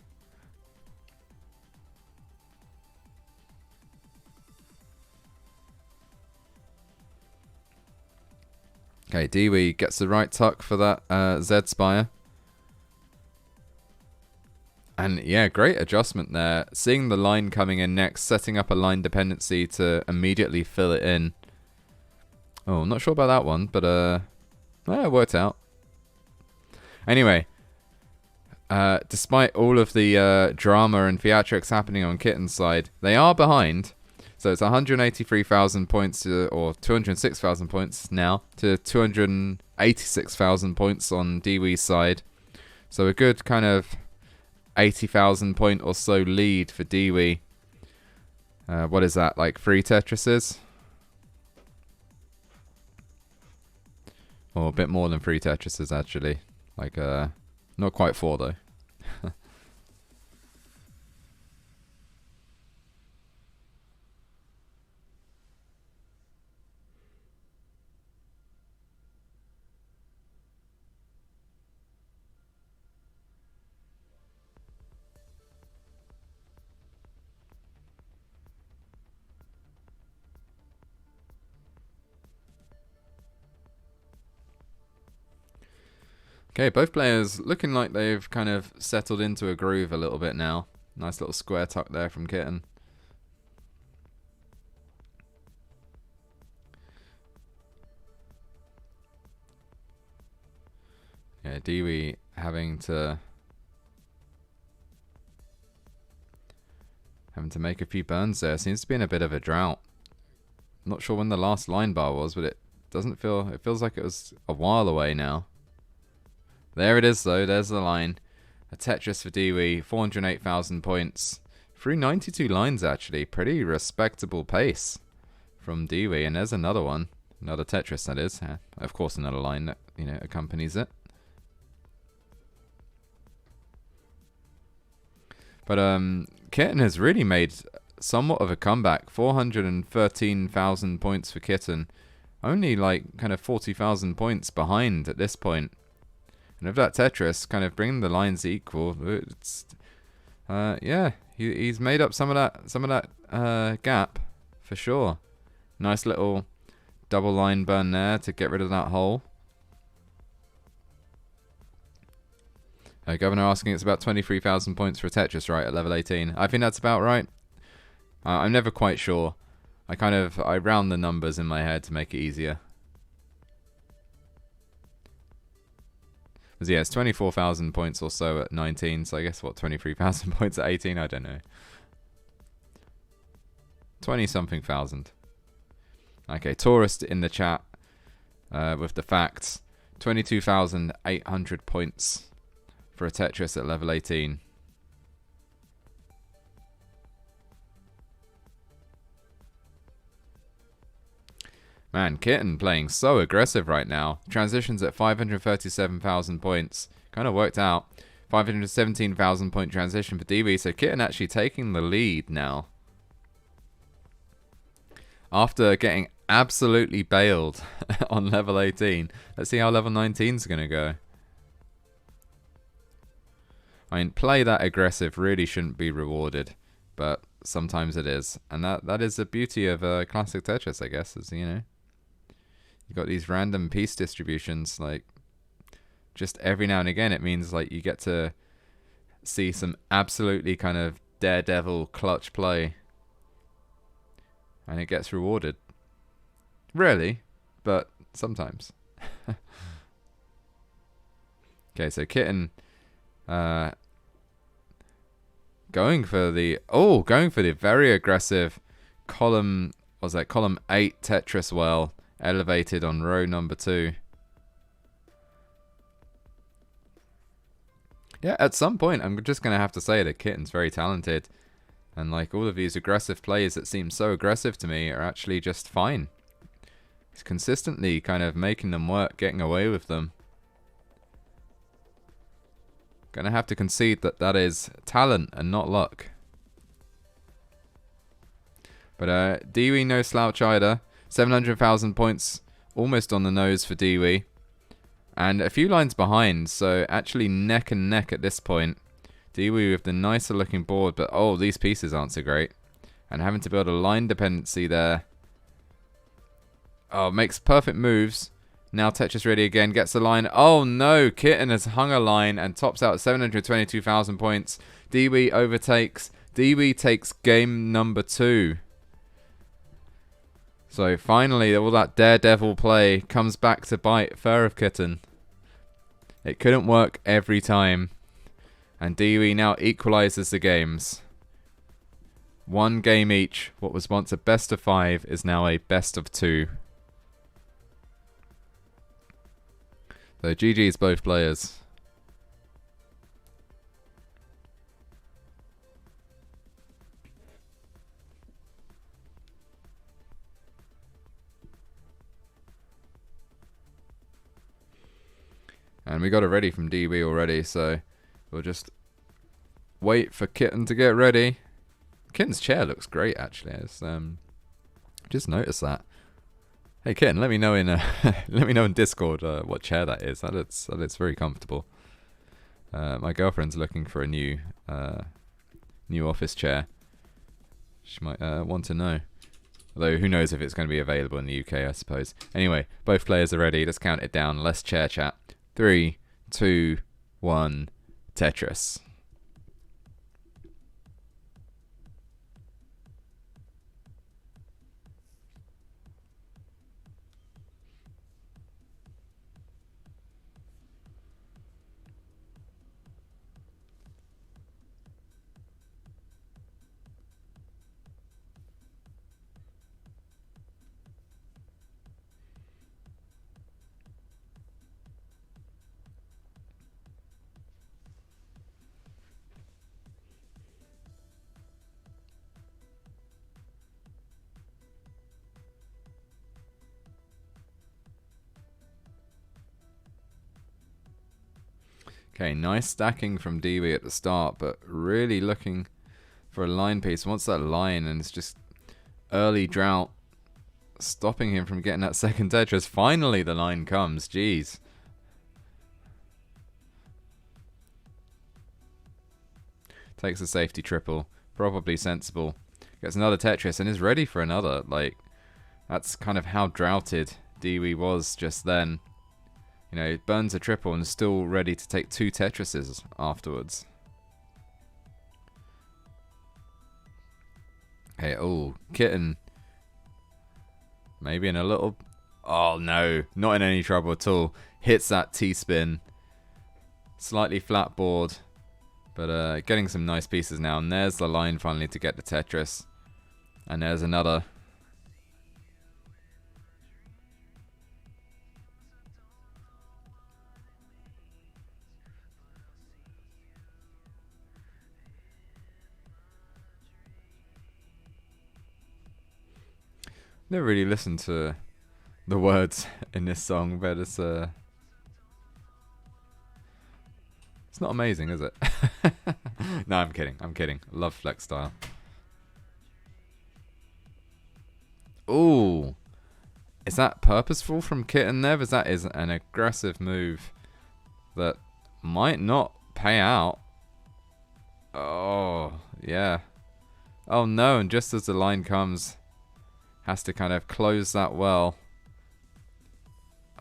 S1: Okay, Deewee gets the right tuck for that Z-Spire. And yeah, great adjustment there. Seeing the line coming in next, setting up a line dependency to immediately fill it in. Oh, I'm not sure about that one, but it worked out. Anyway, despite all of the drama and theatrics happening on Kitten's side, they are behind. So it's 183,000 points or 206,000 points now to 286,000 points on Deewee's side. So a good kind of 80,000 point or so lead for Deewee. What is that, like 3 Tetrises? Or a bit more than 3 Tetrises actually. Like not quite 4 though. Okay, both players looking like they've kind of settled into a groove a little bit now. Nice little square tuck there from Kitten. Yeah, Deewee having to make a few burns there. Seems to be in a bit of a drought. Not sure when the last line bar was, but it feels like it was a while away now. There it is though, there's the line. A Tetris for Deewee, 408,000 points. Through 92 lines actually, pretty respectable pace from Deewee. And there's another one, another Tetris that is. Of course another line that, you know, accompanies it. But Kitten has really made somewhat of a comeback. 413,000 points for Kitten. Only like kind of 40,000 points behind at this point. And with that Tetris kind of bringing the lines equal, it's yeah, he's made up some of that gap for sure. Nice little double line burn there to get rid of that hole. Governor asking, it's about 23,000 points for Tetris, right, at level 18. I think that's about right. I'm never quite sure. I round the numbers in my head to make it easier. But yeah, it's 24,000 points or so at 19, so I guess, what, 23,000 points at 18? I don't know. 20-something thousand. Okay, Tourist in the chat with the facts. 22,800 points for a Tetris at level 18. Man, Kitten playing so aggressive right now. Transitions at 537,000 points. Kind of worked out. 517,000 point transition for Deewee. So Kitten actually taking the lead now. After getting absolutely bailed on level 18. Let's see how level 19 is going to go. I mean, play that aggressive really shouldn't be rewarded, but sometimes it is. And that is the beauty of classic Tetris, I guess, is, you know, you've got these random piece distributions, like, just every now and again, it means, like, you get to see some absolutely kind of daredevil clutch play. And it gets rewarded. Rarely, but sometimes. Okay, so Kitten going for the very aggressive column, was that column 8 Tetris well, elevated on row number 2. Yeah, at some point I'm just going to have to say that Kitten's very talented. And like all of these aggressive plays that seem so aggressive to me are actually just fine. He's consistently kind of making them work, getting away with them. Gonna have to concede that that is talent and not luck. But Deewee no slouch either. 700,000 points almost on the nose for Deewee. And a few lines behind, so actually neck and neck at this point. Deewee with the nicer looking board, but oh, these pieces aren't so great. And having to build a line dependency there. Oh, makes perfect moves. Now Tetris ready again, gets the line. Oh no, Kitten has hung a line and tops out 722,000 points. Deewee overtakes. Deewee takes game number 2. So finally, all that daredevil play comes back to bite fur of Kitten. It couldn't work every time. And Deewee now equalizes the games. 1 game each. What was once a best of 5 is now a best of 2. So GG's both players. And we got it ready from Deewee already, so we'll just wait for Kitten to get ready. Kitten's chair looks great, actually. It's, just noticed that. Hey Kitten, let me know in let me know in Discord what chair that is. That looks very comfortable. My girlfriend's looking for a new office chair. She might want to know. Although who knows if it's going to be available in the UK, I suppose. Anyway, both players are ready. Let's count it down. Let's chair chat. 3, 2, 1, Tetris. Okay, nice stacking from Deewee at the start, but really looking for a line piece. Wants that line, and it's just early drought stopping him from getting that second Tetris. Finally, the line comes. Jeez. Takes a safety triple. Probably sensible. Gets another Tetris and is ready for another. Like, that's kind of how droughted Deewee was just then. You know, burns a triple and is still ready to take 2 Tetrises afterwards. Okay, oh, Kitten. Maybe in a little... Oh, no. Not in any trouble at all. Hits that T-spin. Slightly flat board. But getting some nice pieces now. And there's the line finally to get the Tetris. And there's another... Never really listened to the words in this song, but it's not amazing, is it? No, I'm kidding. I'm kidding. Love flex style. Ooh, is that purposeful from Kitten there? Because that is an aggressive move that might not pay out. Oh, yeah. Oh no! And just as the line comes. Has to kind of close that well.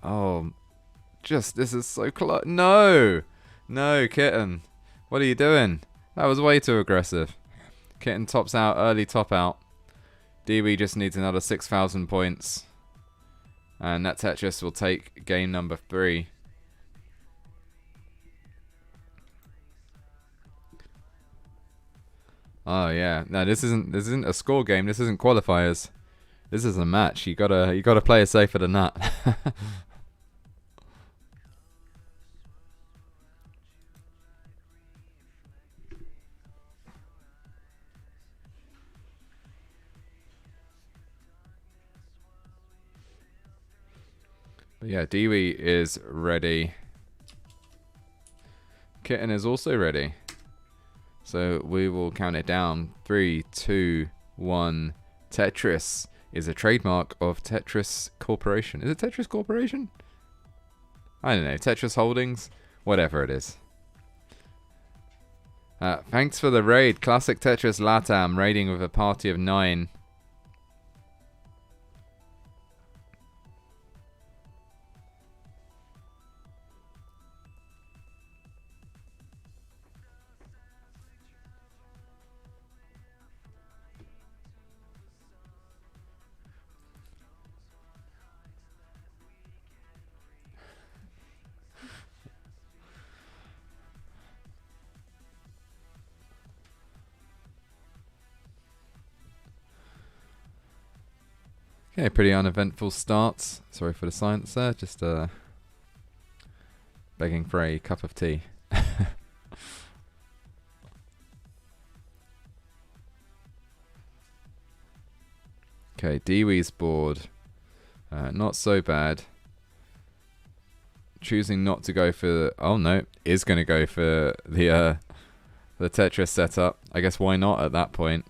S1: Oh, this is so close. No! No, Kitten. What are you doing? That was way too aggressive. Kitten tops out, early top out. Deewee just needs another 6,000 points. And that Tetris will take game number 3. Oh yeah. No, this isn't a score game. This isn't qualifiers. This is a match. You gotta play it safer than that. But yeah, Deewee is ready. Kitten is also ready. So we will count it down. 3, 2, 1. Tetris is a trademark of Tetris Corporation. Is it Tetris Corporation? I don't know. Tetris Holdings? Whatever it is. Thanks for the raid. Classic Tetris Latam raiding with a party of 9. Okay, pretty uneventful starts. Sorry for the silence there. Just begging for a cup of tea. Okay, Deewee's board. Not so bad. Choosing not to go for... Oh no, is going to go for the Tetris setup. I guess why not at that point?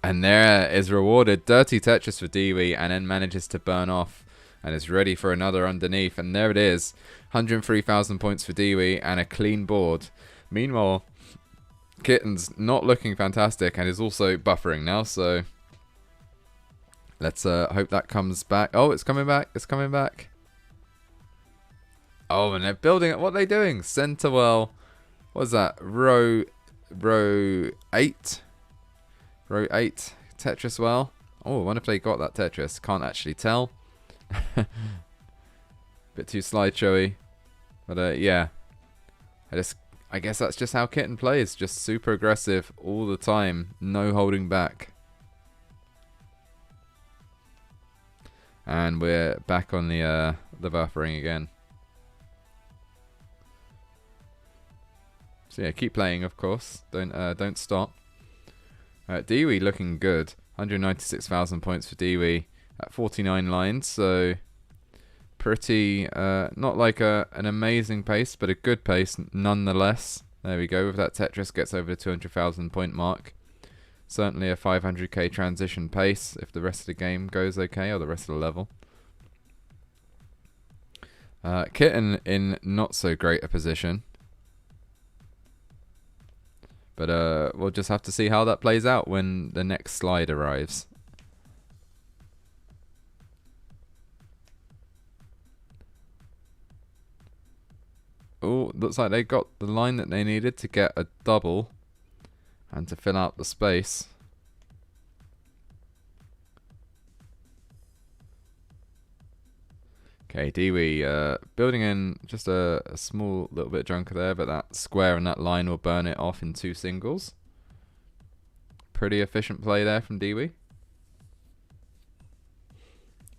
S1: And there is rewarded. Dirty Tetris for Deewee, and then manages to burn off and is ready for another underneath. And there it is. 103,000 points for Deewee and a clean board. Meanwhile, Kitten's not looking fantastic and is also buffering now. So let's hope that comes back. Oh, it's coming back. It's coming back. Oh, and they're building it. What are they doing? Center well. What is that? Row 8. Row 8 Tetris well. Oh, I wonder if they got that Tetris. Can't actually tell. Bit too slideshowy. But yeah. I guess that's just how Kitten plays. Just super aggressive all the time. No holding back. And we're back on the buffering again. So yeah, keep playing, of course. Don't stop. Deewee looking good. 196,000 points for Deewee at 49 lines. So pretty, not like an amazing pace, but a good pace nonetheless. There we go. With that Tetris gets over the 200,000 point mark. Certainly a 500k transition pace if the rest of the game goes okay, or the rest of the level. Kitten in not so great a position. But we'll just have to see how that plays out when the next slide arrives. Oh, looks like they got the line that they needed to get a double and to fill out the space. Okay, Deewee building in just a small little bit drunker there, but that square and that line will burn it off in 2 singles. Pretty efficient play there from Deewee.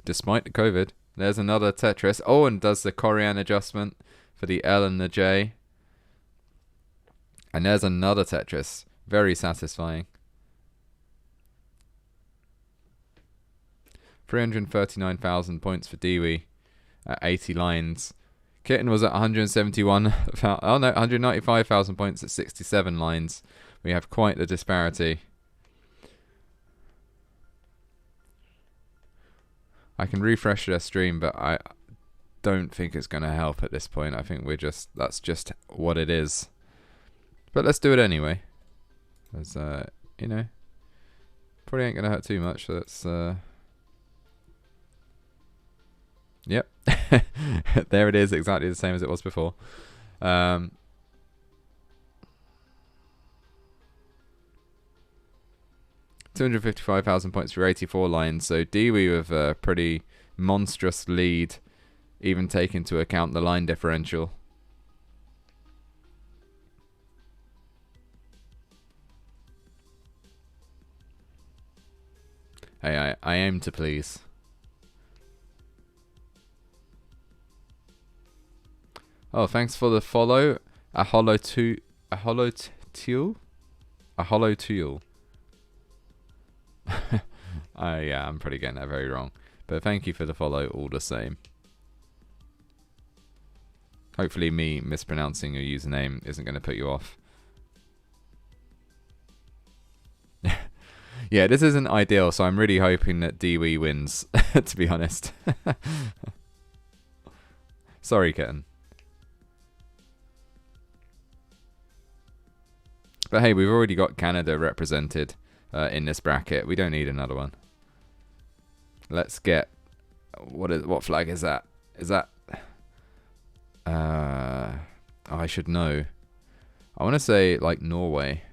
S1: Despite the COVID. There's another Tetris. Oh, and does the Corian adjustment for the L and the J. And there's another Tetris. Very satisfying. 339,000 points for Deewee at 80 lines. Kitten was at 171. Oh no, 195,000 points at 67 lines. We have quite the disparity. I can refresh their stream, but I don't think it's going to help at this point. I think that's just what it is. But let's do it anyway. As you know, probably ain't going to hurt too much. So let's yep. There it is, exactly the same as it was before. 255,000 points for 84 lines. So Deewee with a pretty monstrous lead, even take into account the line differential. Hey, I aim to please. Oh, thanks for the follow. A hollow teal. Yeah, I'm probably getting that very wrong. But thank you for the follow all the same. Hopefully me mispronouncing your username isn't going to put you off. Yeah, this isn't ideal, so I'm really hoping that Deewee wins, to be honest. Sorry, Kitten. But hey, we've already got Canada represented in this bracket. We don't need another one. Let's get... What flag is that? Is that... oh, I should know. I want to say, like, Norway.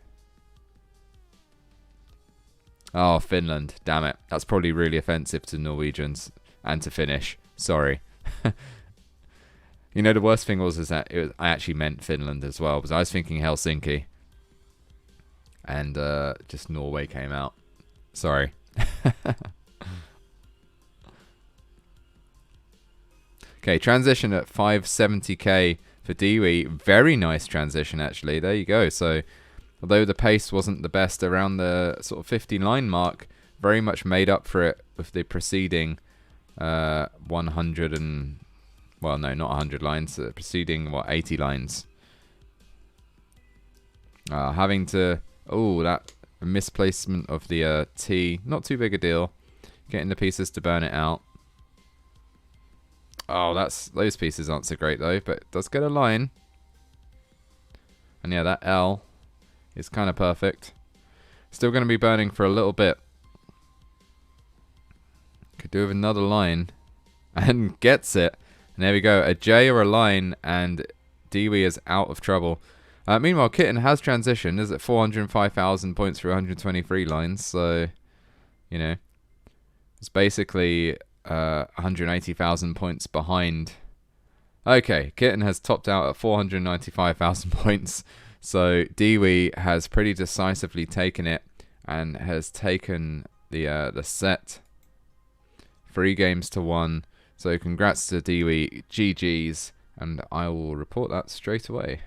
S1: Oh, Finland. Damn it. That's probably really offensive to Norwegians and to Finnish. Sorry. You know, the worst thing was that I actually meant Finland as well, because I was thinking Helsinki. And just Norway came out. Sorry. Okay, transition at 570k for Deewee. Very nice transition, actually. There you go. So, although the pace wasn't the best around the sort of 50 line mark, very much made up for it with the preceding 100 and... Well, no, not 100 lines. Preceding, 80 lines. Having to... Oh, that misplacement of the T. Not too big a deal. Getting the pieces to burn it out. Oh, those pieces aren't so great though, but it does get a line. And yeah, that L is kind of perfect. Still going to be burning for a little bit. Could do with another line. And gets it. And there we go. A J or a line, and Deewee is out of trouble. Meanwhile, Kitten has transitioned. Is at 405,000 points for 123 lines. So, you know, it's basically 180,000 points behind. Okay, Kitten has topped out at 495,000 points. So Deewee has pretty decisively taken it and has taken the set. 3 games to 1. So congrats to Deewee, GG's, and I will report that straight away.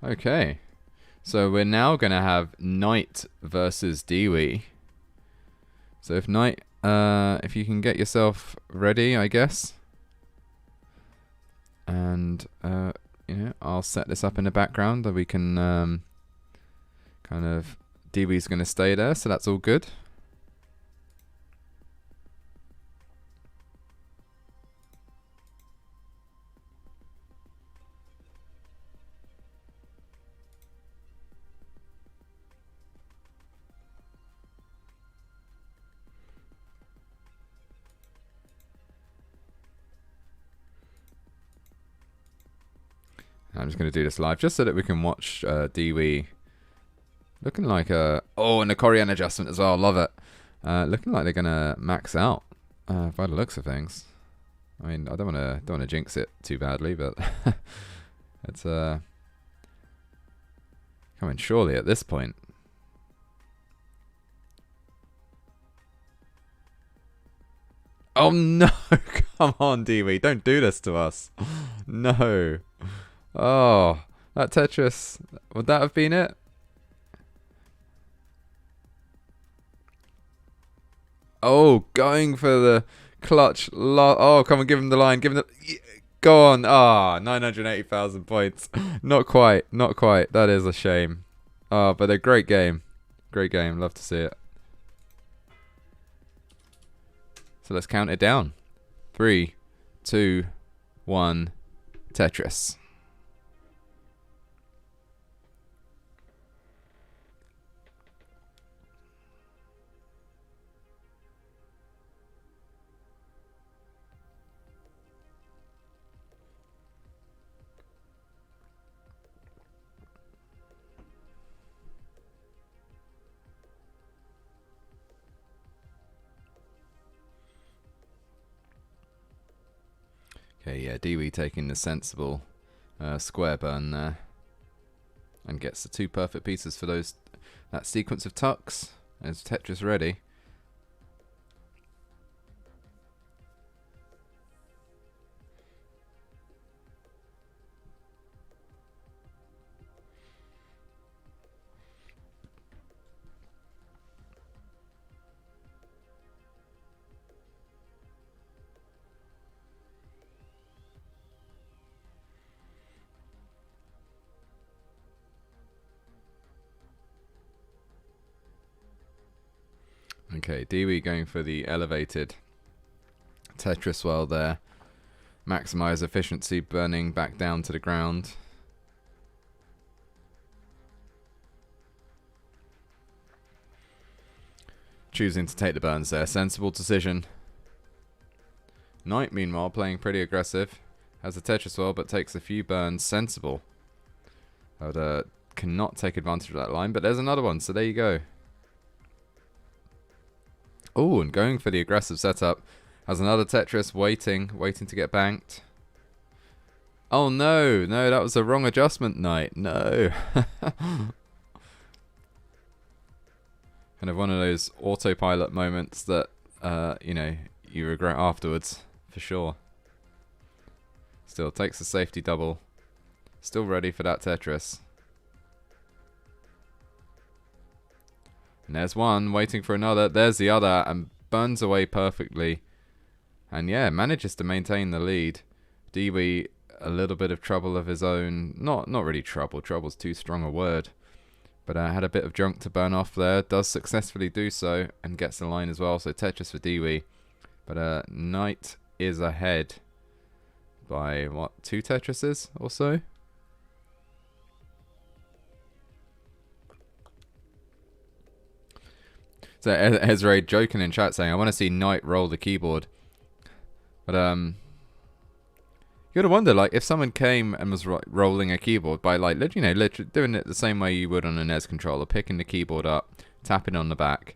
S1: Okay, so we're now going to have Knight versus Deewee. So if Knight, if you can get yourself ready, I guess. And, you know, I'll set this up in the background that we can kind of... Deewee's going to stay there, so that's all good. I'm just going to do this live just so that we can watch Deewee looking like a... Oh, and the Korean adjustment as well. Love it. Looking like they're going to max out by the looks of things. I mean, I don't want to jinx it too badly, but it's coming surely at this point. Oh no! Come on, Deewee, don't do this to us. No. Oh, that Tetris, would that have been it? Oh, going for the clutch. Oh, come on, give him the line. Give him the... Go on. Ah, 980,000 points. Not quite. Not quite. That is a shame. Oh, but a great game. Great game. Love to see it. So let's count it down. 3, 2, 1, Tetris. Okay, yeah, Deewee taking the sensible square burn there. And gets the 2 perfect pieces for that sequence of tucks. Is Tetris ready? Okay, Deewee going for the elevated Tetris well there. Maximize efficiency, burning back down to the ground. Choosing to take the burns there. Sensible decision. Knight, meanwhile, playing pretty aggressive. Has a Tetris well, but takes a few burns. Sensible. But cannot take advantage of that line, but there's another one, so there you go. Oh, and going for the aggressive setup. Has another Tetris waiting to get banked. Oh no, no, that was the wrong adjustment, Knight. No. Kind of one of those autopilot moments that, you know, you regret afterwards, for sure. Still takes a safety double. Still ready for that Tetris. And there's one, waiting for another. There's the other, and burns away perfectly. And yeah, manages to maintain the lead. Deewee, a little bit of trouble of his own. Not really trouble. Trouble's too strong a word. But had a bit of junk to burn off there. Does successfully do so and gets the line as well. So Tetris for Deewee. But Knight is ahead by, what, 2 Tetrises or so? So Ezra joking in chat saying, I want to see Knight roll the keyboard. But you gotta wonder, like, if someone came and was rolling a keyboard by, like, literally doing it the same way you would on a NES controller, picking the keyboard up, tapping on the back,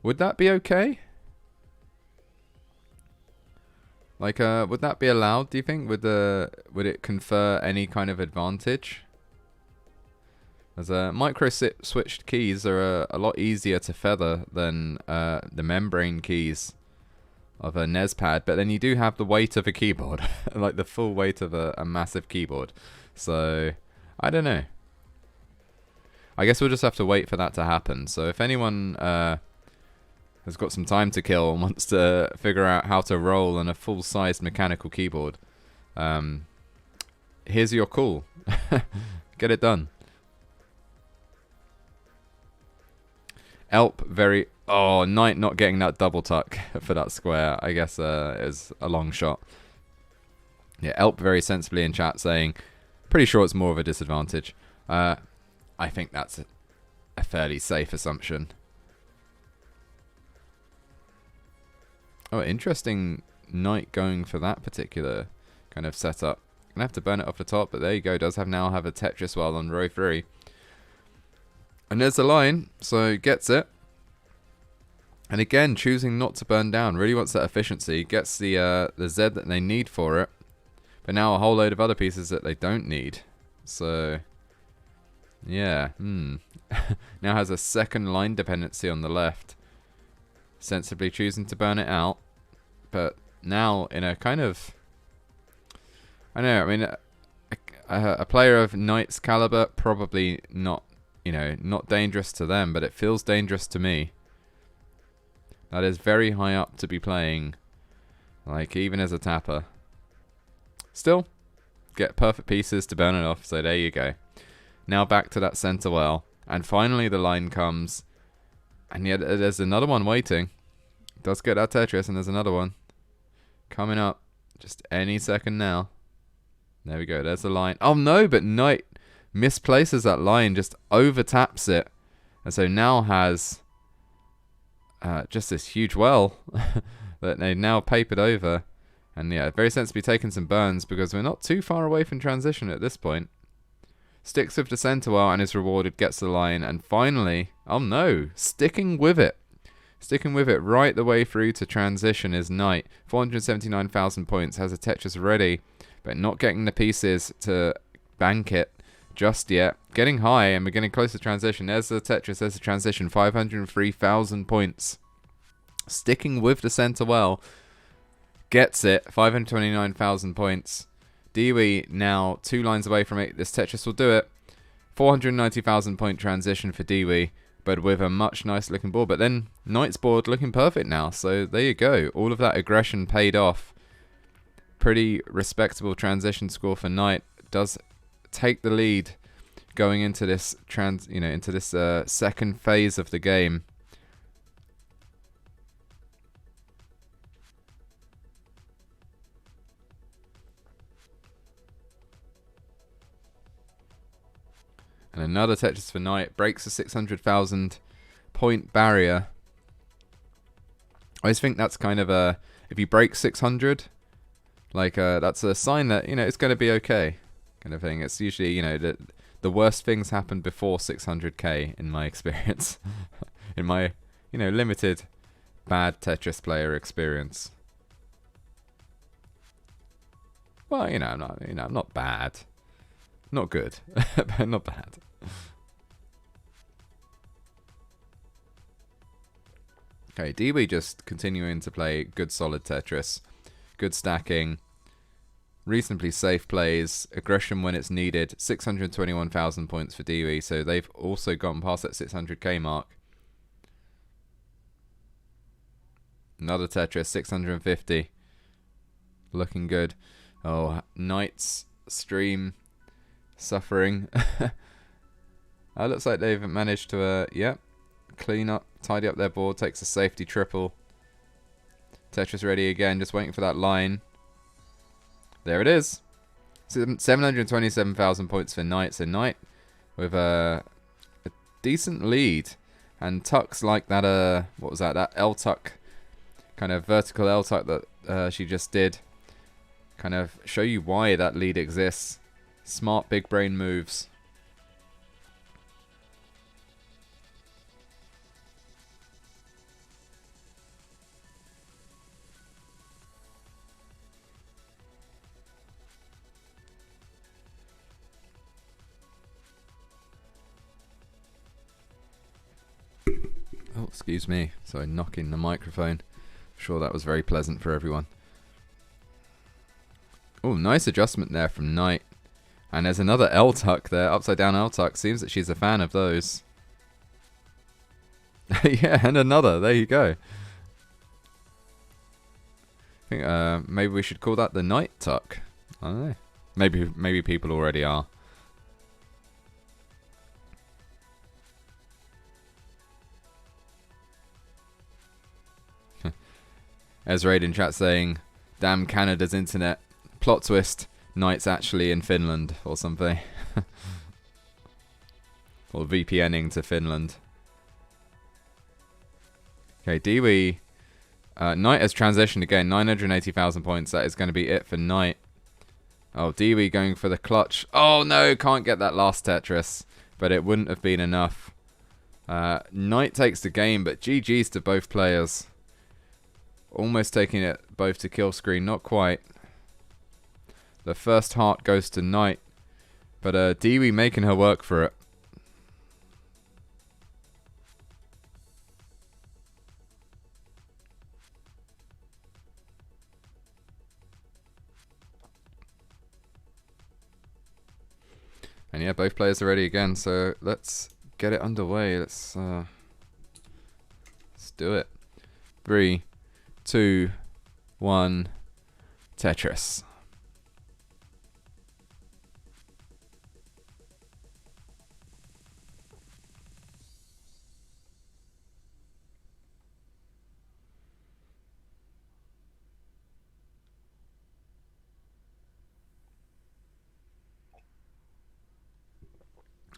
S1: would that be okay? Like, would that be allowed, do you think? Would it confer any kind of advantage? As micro-switched keys are a lot easier to feather than the membrane keys of a NES pad, but then you do have the weight of a keyboard, like the full weight of a massive keyboard. So, I don't know. I guess we'll just have to wait for that to happen. So if anyone has got some time to kill and wants to figure out how to roll on a full-sized mechanical keyboard, here's your call. Get it done. Elp very... Oh, Knight not getting that double tuck for that square, I guess, is a long shot. Yeah, Elp very sensibly in chat saying, pretty sure it's more of a disadvantage. I think that's a fairly safe assumption. Oh, interesting Knight going for that particular kind of setup. Gonna have to burn it off the top, but there you go. Does now have a Tetris well on row 3. And there's the line, so gets it. And again, choosing not to burn down. Really wants that efficiency. Gets the Z that they need for it. But now a whole load of other pieces that they don't need. So, yeah. Now has a second line dependency on the left. Sensibly choosing to burn it out. But now in a kind of... I don't know, I mean, a player of Knight's caliber, probably not, not dangerous to them, but it feels dangerous to me. That is very high up to be playing, like, even as a tapper. Still, get perfect pieces to burn it off, so there you go. Now back to that center well, and finally the line comes, and yet there's another one waiting. Does get that Tetris, and there's another one coming up, just any second now. There we go, there's the line. Oh no, but Knight misplaces that line, just over-taps it, and so now has... just this huge well that they now papered over. And yeah, very sensibly taking some burns because we're not too far away from transition at this point. Sticks with the center well and is rewarded, gets the line, and finally, oh no, sticking with it. Sticking with it right the way through to transition is Knight. 479,000 points, has a Tetris ready, but not getting the pieces to bank it just yet. Getting high, and we're getting close to transition. There's the Tetris, there's the transition. 503,000 points. Sticking with the center well. Gets it. 529,000 points. Deewee now 2 lines away from it. This Tetris will do it. 490,000 point transition for Deewee, but with a much nicer looking board. But then Knight's board looking perfect now. So there you go. All of that aggression paid off. Pretty respectable transition score for Knight. Does take the lead going into this second phase of the game. And another Tetris for Knight. Breaks the 600,000 point barrier. I just think that's kind of a... If you break 600, like, that's a sign that, it's going to be okay. Kind of thing. It's usually, the worst things happen before 600k in my experience. In my, limited bad Tetris player experience. Well, I'm not bad. Not good, but not bad. Okay, Deewee just continuing to play good solid Tetris. Good stacking. Reasonably safe plays. Aggression when it's needed. 621,000 points for Deewee, so they've also gotten past that 600k mark. Another Tetris, 650. looking good. Oh, Knight's stream suffering. Looks like they've managed to, clean up, tidy up their board. Takes a safety triple. Tetris ready again, just waiting for that line. There it is. 727,000 points for Knight. So Knight with a decent lead. And Tuck's like that, what was that? That L-Tuck, kind of vertical L-Tuck that she just did. Kind of show you why that lead exists. Smart big brain moves. Oh, excuse me. Sorry, knocking the microphone. I'm sure that was very pleasant for everyone. Oh, nice adjustment there from Knight. And there's another L-Tuck there, upside down L-Tuck. Seems that she's a fan of those. Yeah, and another. There you go. I think maybe we should call that the Knight Tuck. I don't know. Maybe people already are. Ezra in chat saying, "Damn Canada's internet. Plot twist. Knight's actually in Finland or something." Or VPNing to Finland. Okay, Deewee. Knight has transitioned again. 980,000 points. That is going to be it for Knight. Oh, Deewee going for the clutch. Oh no, can't get that last Tetris. But it wouldn't have been enough. Knight takes the game, but GG's to both players. Almost taking it both to kill screen, not quite. The first heart goes to Knight, but Deewee making her work for it. And yeah, both players are ready again, so let's get it underway. Let's do it. 3, 2, 1, Tetris.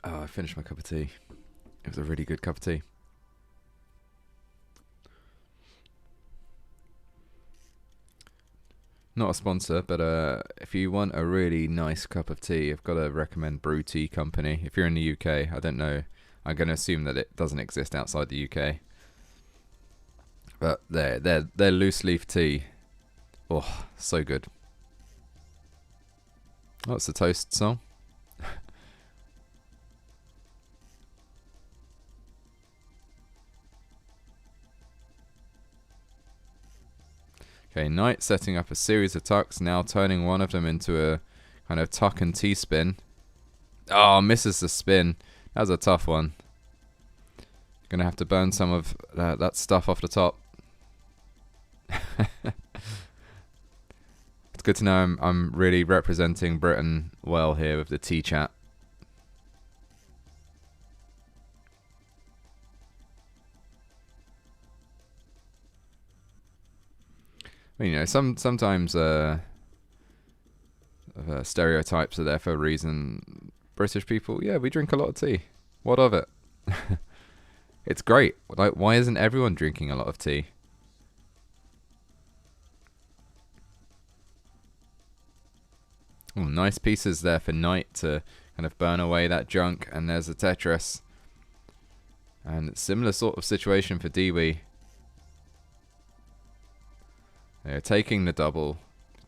S1: Oh, I finished my cup of tea. It was a really good cup of tea. Not a sponsor, but if you want a really nice cup of tea, I've got to recommend Brew Tea Company. If you're in the UK, I don't know. I'm going to assume that it doesn't exist outside the UK. But their loose leaf tea. Oh, so good. Oh, it's a toast song. Okay, Knight setting up a series of tucks, now turning one of them into a kind of tuck and T-spin. Oh, misses the spin. That was a tough one. Gonna have to burn some of that stuff off the top. It's good to know I'm really representing Britain well here with the T-chat. You know, sometimes stereotypes are there for a reason. British people, yeah, we drink a lot of tea. What of it? It's great. Like, why isn't everyone drinking a lot of tea? Oh, nice pieces there for Knight to kind of burn away that junk. And there's a Tetris. And similar sort of situation for Deewee. They're taking the double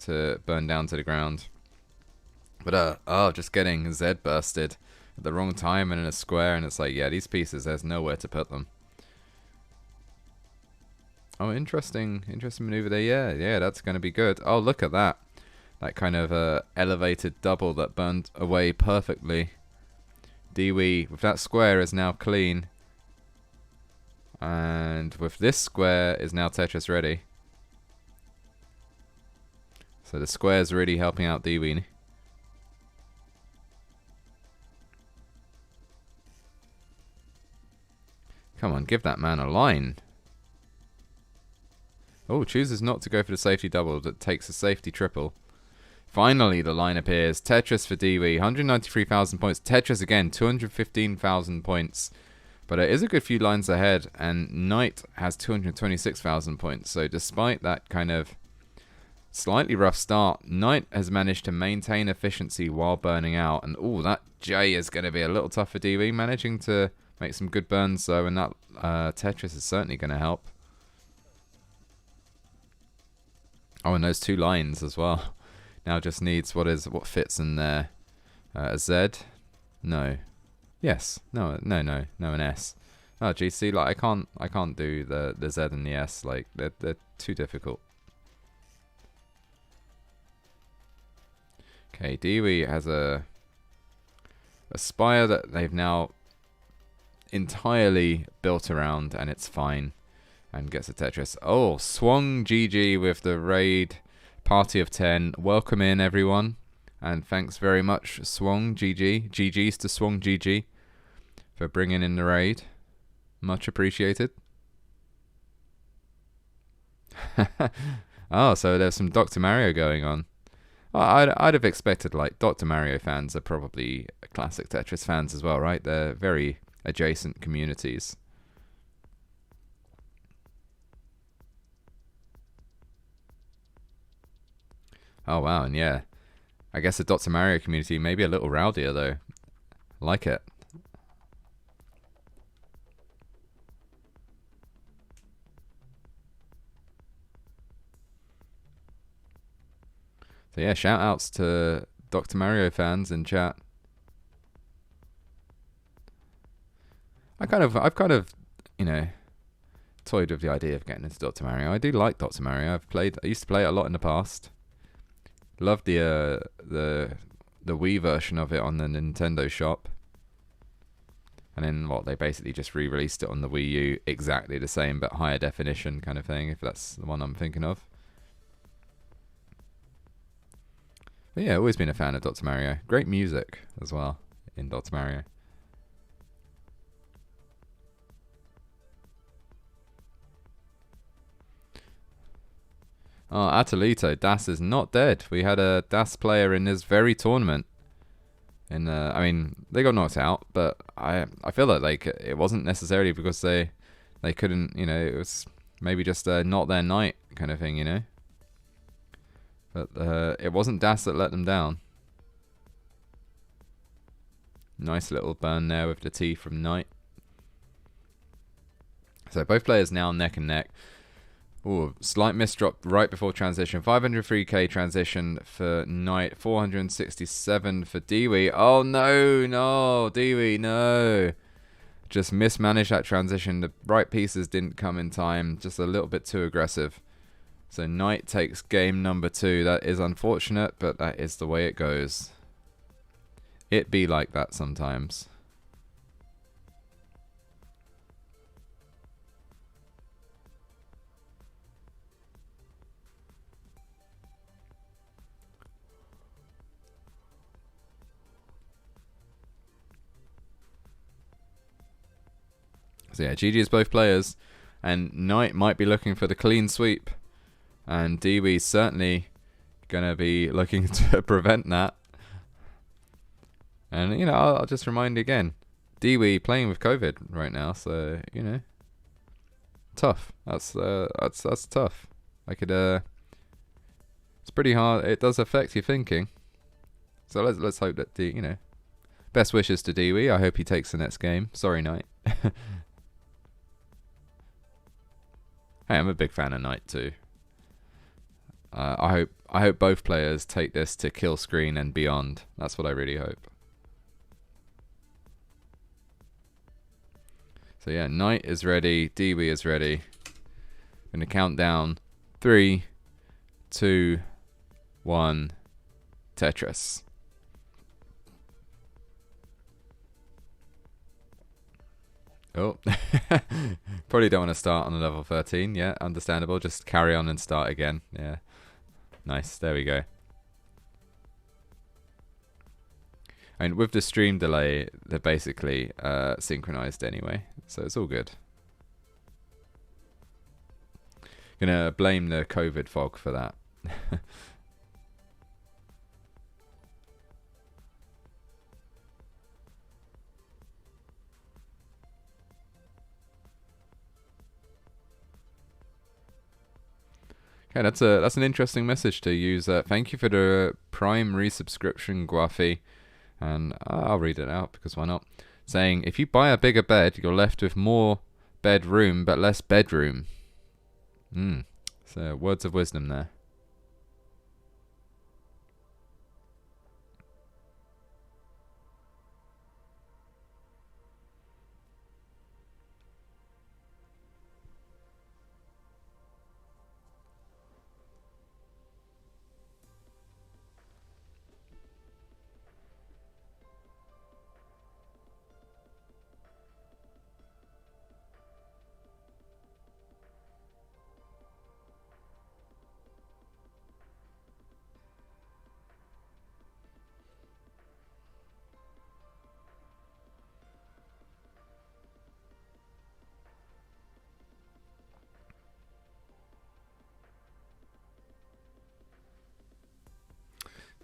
S1: to burn down to the ground. But, just getting Z bursted at the wrong time and in a square. And it's like, yeah, these pieces, there's nowhere to put them. Oh, interesting maneuver there. Yeah, that's going to be good. Oh, look at that. That kind of elevated double that burned away perfectly. Deewee, with that square, is now clean. And with this square, is now Tetris ready. So the square's really helping out Deewee. Come on, give that man a line. Oh, chooses not to go for the safety double, that takes a safety triple. Finally, the line appears. Tetris for Deewee, 193,000 points. Tetris again, 215,000 points. But it is a good few lines ahead, and Knight has 226,000 points. So despite that kind of slightly rough start, Knight has managed to maintain efficiency while burning out. And oh, that J is going to be a little tough for Deewee, managing to make some good burns though, and that Tetris is certainly going to help. Oh, and those 2 lines as well. Now just needs what fits in there. A Z? No. Yes. No, an S. Oh, gee, see, like I can't do the Z and the S. Like they're too difficult. Okay, Deewee has a spire that they've now entirely built around, and it's fine. And gets a Tetris. Oh, Swung GG with the raid party of 10. Welcome in, everyone. And thanks very much, Swung GG. GG's to Swung GG for bringing in the raid. Much appreciated. Oh, so there's some Dr. Mario going on. Well, I'd have expected, like, Dr. Mario fans are probably classic Tetris fans as well, right? They're very adjacent communities. Oh, wow, and yeah. I guess the Dr. Mario community may be a little rowdier, though. Like it. So yeah, shout outs to Dr. Mario fans in chat. I've kind of, you know, toyed with the idea of getting into Dr. Mario. I do like Dr. Mario. I used to play it a lot in the past. Love the Wii version of it on the Nintendo shop. And then they basically just re-released it on the Wii U, exactly the same but higher definition kind of thing, if that's the one I'm thinking of. But yeah, always been a fan of Dr. Mario. Great music as well in Dr. Mario. Oh, Atalito, Das is not dead. We had a Das player in this very tournament. I mean, they got knocked out, but I feel like it wasn't necessarily because they couldn't, you know, it was maybe just not their night kind of thing, you know. But it wasn't Das that let them down. Nice little burn there with the T from Knight. So both players now neck and neck. Ooh, slight misdrop right before transition. 503k transition for Knight. 467 for Deewee. Oh, no, Deewee, no. Just mismanaged that transition. The right pieces didn't come in time. Just a little bit too aggressive. So Knight takes game number 2. That is unfortunate, but that is the way it goes. It be like that sometimes. So yeah, GG's both players, and Knight might be looking for the clean sweep, and Deewee's certainly gonna be looking to prevent that. And you know, I'll just remind you again, Deewee playing with COVID right now, so you know, tough. That's tough. I could it's pretty hard. It does affect your thinking. So let's hope that you know, best wishes to Deewee. I hope he takes the next game. Sorry, Knight. Hey, I'm a big fan of Knight too. I hope both players take this to kill screen and beyond. That's what I really hope. So yeah, Knight is ready. Deewee is ready. I'm gonna count down. 3, 2, 1. Tetris. Oh, probably don't want to start on a level 13. Yeah, understandable. Just carry on and start again. Yeah. Nice, there we go. And with the stream delay, they're basically synchronized anyway, so it's all good. Gonna blame the COVID fog for that. Okay, that's an interesting message to use. Thank you for the Prime resubscription, Guafi. And I'll read it out because why not? Saying, if you buy a bigger bed, you're left with more bedroom but less bedroom. So words of wisdom there.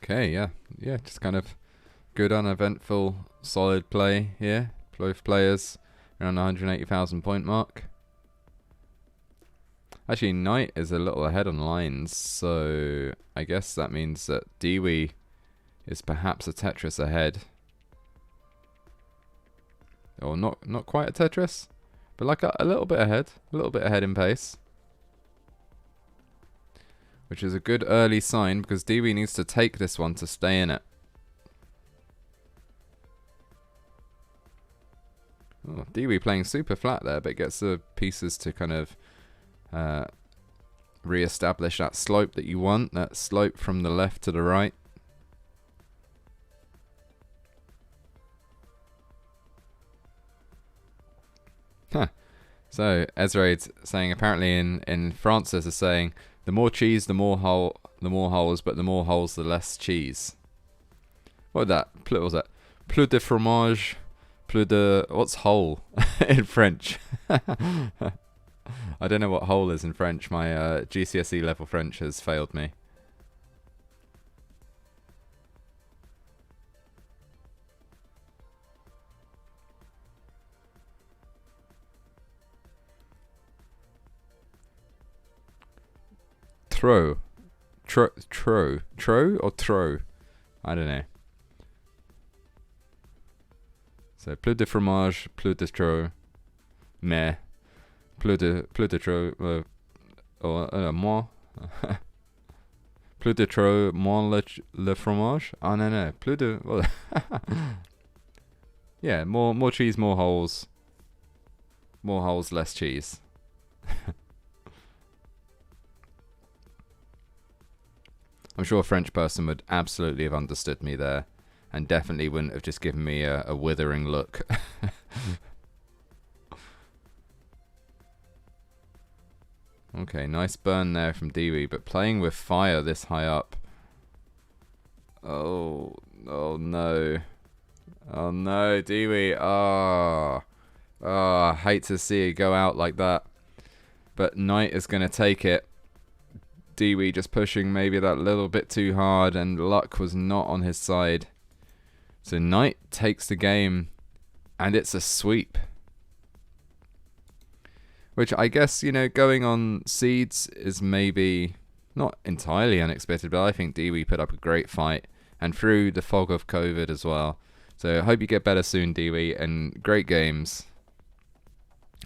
S1: Okay, yeah, just kind of good, uneventful, solid play here. Both players around the 180,000 point mark. Actually, Knight is a little ahead on lines, so I guess that means that Deewee is perhaps a Tetris ahead. Or not quite a Tetris, but like a little bit ahead in pace. Which is a good early sign because Deewee needs to take this one to stay in it. Oh, Deewee playing super flat there, but gets the pieces to kind of re-establish that slope that you want, that slope from the left to the right. Huh. So Ezraid's saying apparently in France there's a saying, the more cheese, the more holes, but the more holes, the less cheese. What was that? Plus de fromage, plus de... What's hole in French? I don't know what hole is in French. My GCSE level French has failed me. Tro or tro? I don't know. So plus de fromage, plus de tro, mais plus de tro, or moins. Plus de tro, moins le fromage. Oh no, plus de. Well, yeah, more cheese, more holes. More holes, less cheese. I'm sure a French person would absolutely have understood me there, and definitely wouldn't have just given me a withering look. Okay, nice burn there from Deewee, but playing with fire this high up. Oh no. Oh no, Deewee. I hate to see it go out like that. But Knight is going to take it. Deewee just pushing maybe that little bit too hard, and luck was not on his side. So Knight takes the game, and it's a sweep. Which I guess, going on seeds is maybe not entirely unexpected, but I think Deewee put up a great fight, and through the fog of COVID as well. So I hope you get better soon, Deewee, and great games.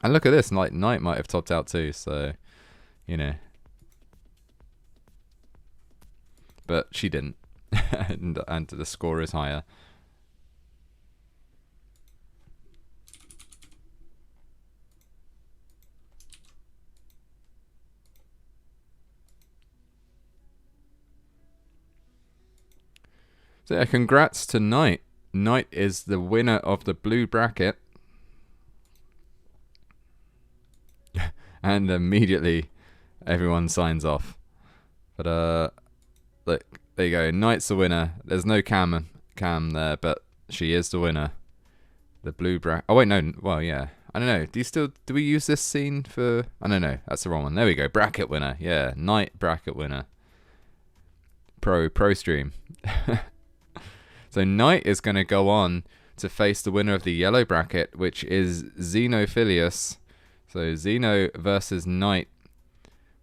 S1: And look at this, Knight might have topped out too, so, But she didn't, and the score is higher. So yeah, congrats to Knight. Knight is the winner of the blue bracket. And immediately everyone signs off. But Look, there you go. Knight's the winner. There's no cam there, but she is the winner. The blue bracket. Oh wait, no. Well, yeah. I don't know. Do we use this scene for? I don't know. That's the wrong one. There we go. Bracket winner. Yeah, Knight bracket winner. Pro stream. So Knight is going to go on to face the winner of the yellow bracket, which is Xenophilius. So Xeno versus Knight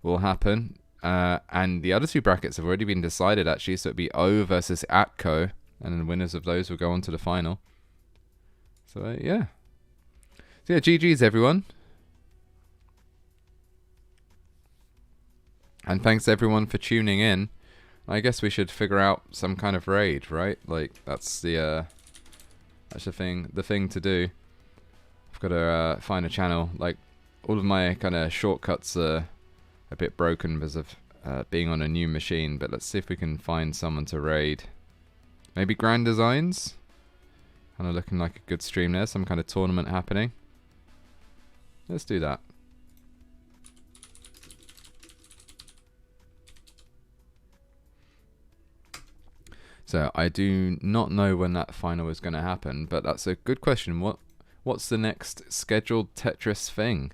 S1: will happen. And the other two brackets have already been decided, actually. So it'd be O versus Atco. And then the winners of those will go on to the final. So, yeah. So, yeah, GG's, everyone. And thanks, everyone, for tuning in. I guess we should figure out some kind of raid, right? Like, that's the thing to do. I've got to find a channel. Like, all of my kind of shortcuts are a bit broken because of being on a new machine. But let's see if we can find someone to raid. Maybe Grand Designs? Kind of looking like a good stream there. Some kind of tournament happening. Let's do that. So I do not know when that final is going to happen, but that's a good question. What's the next scheduled Tetris thing?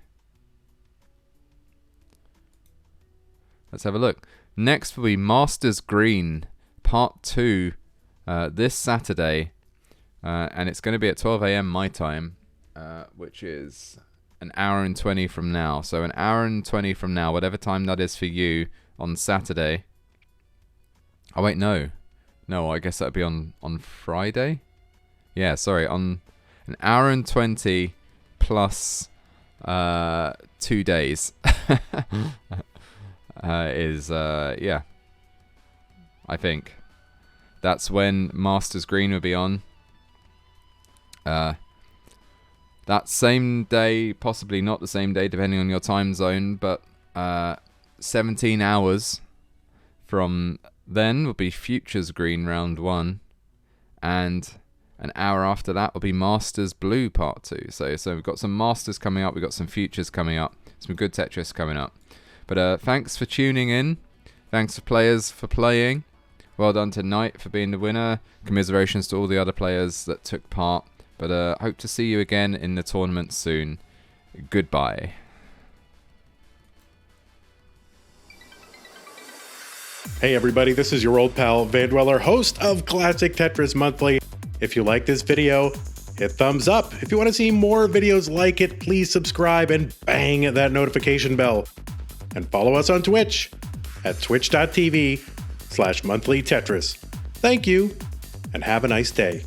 S1: Let's have a look. Next will be Masters Green Part 2 this Saturday, and it's going to be at 12 AM my time, which is an hour and 20 from now. So an hour and 20 from now, whatever time that is for you, on Saturday. Oh wait, no, I guess that'd be on Friday. Yeah, sorry, on an hour and 20 plus 2 days is yeah, I think that's when Masters Green will be on. That same day, possibly not the same day, depending on your time zone, but 17 hours from then will be Futures Green Round 1, and an hour after that will be Masters Blue Part 2. So we've got some Masters coming up, we've got some Futures coming up, some good Tetris coming up. But thanks for tuning in, thanks for players for playing, well done to Knight for being the winner, commiserations to all the other players that took part. But hope to see you again in the tournament soon. Goodbye.
S2: Hey everybody, this is your old pal Vandweller, host of Classic Tetris Monthly. If you like this video, hit thumbs up. If you want to see more videos like it, please subscribe and bang that notification bell. And follow us on Twitch at twitch.tv/monthlytetris. Thank you, and have a nice day.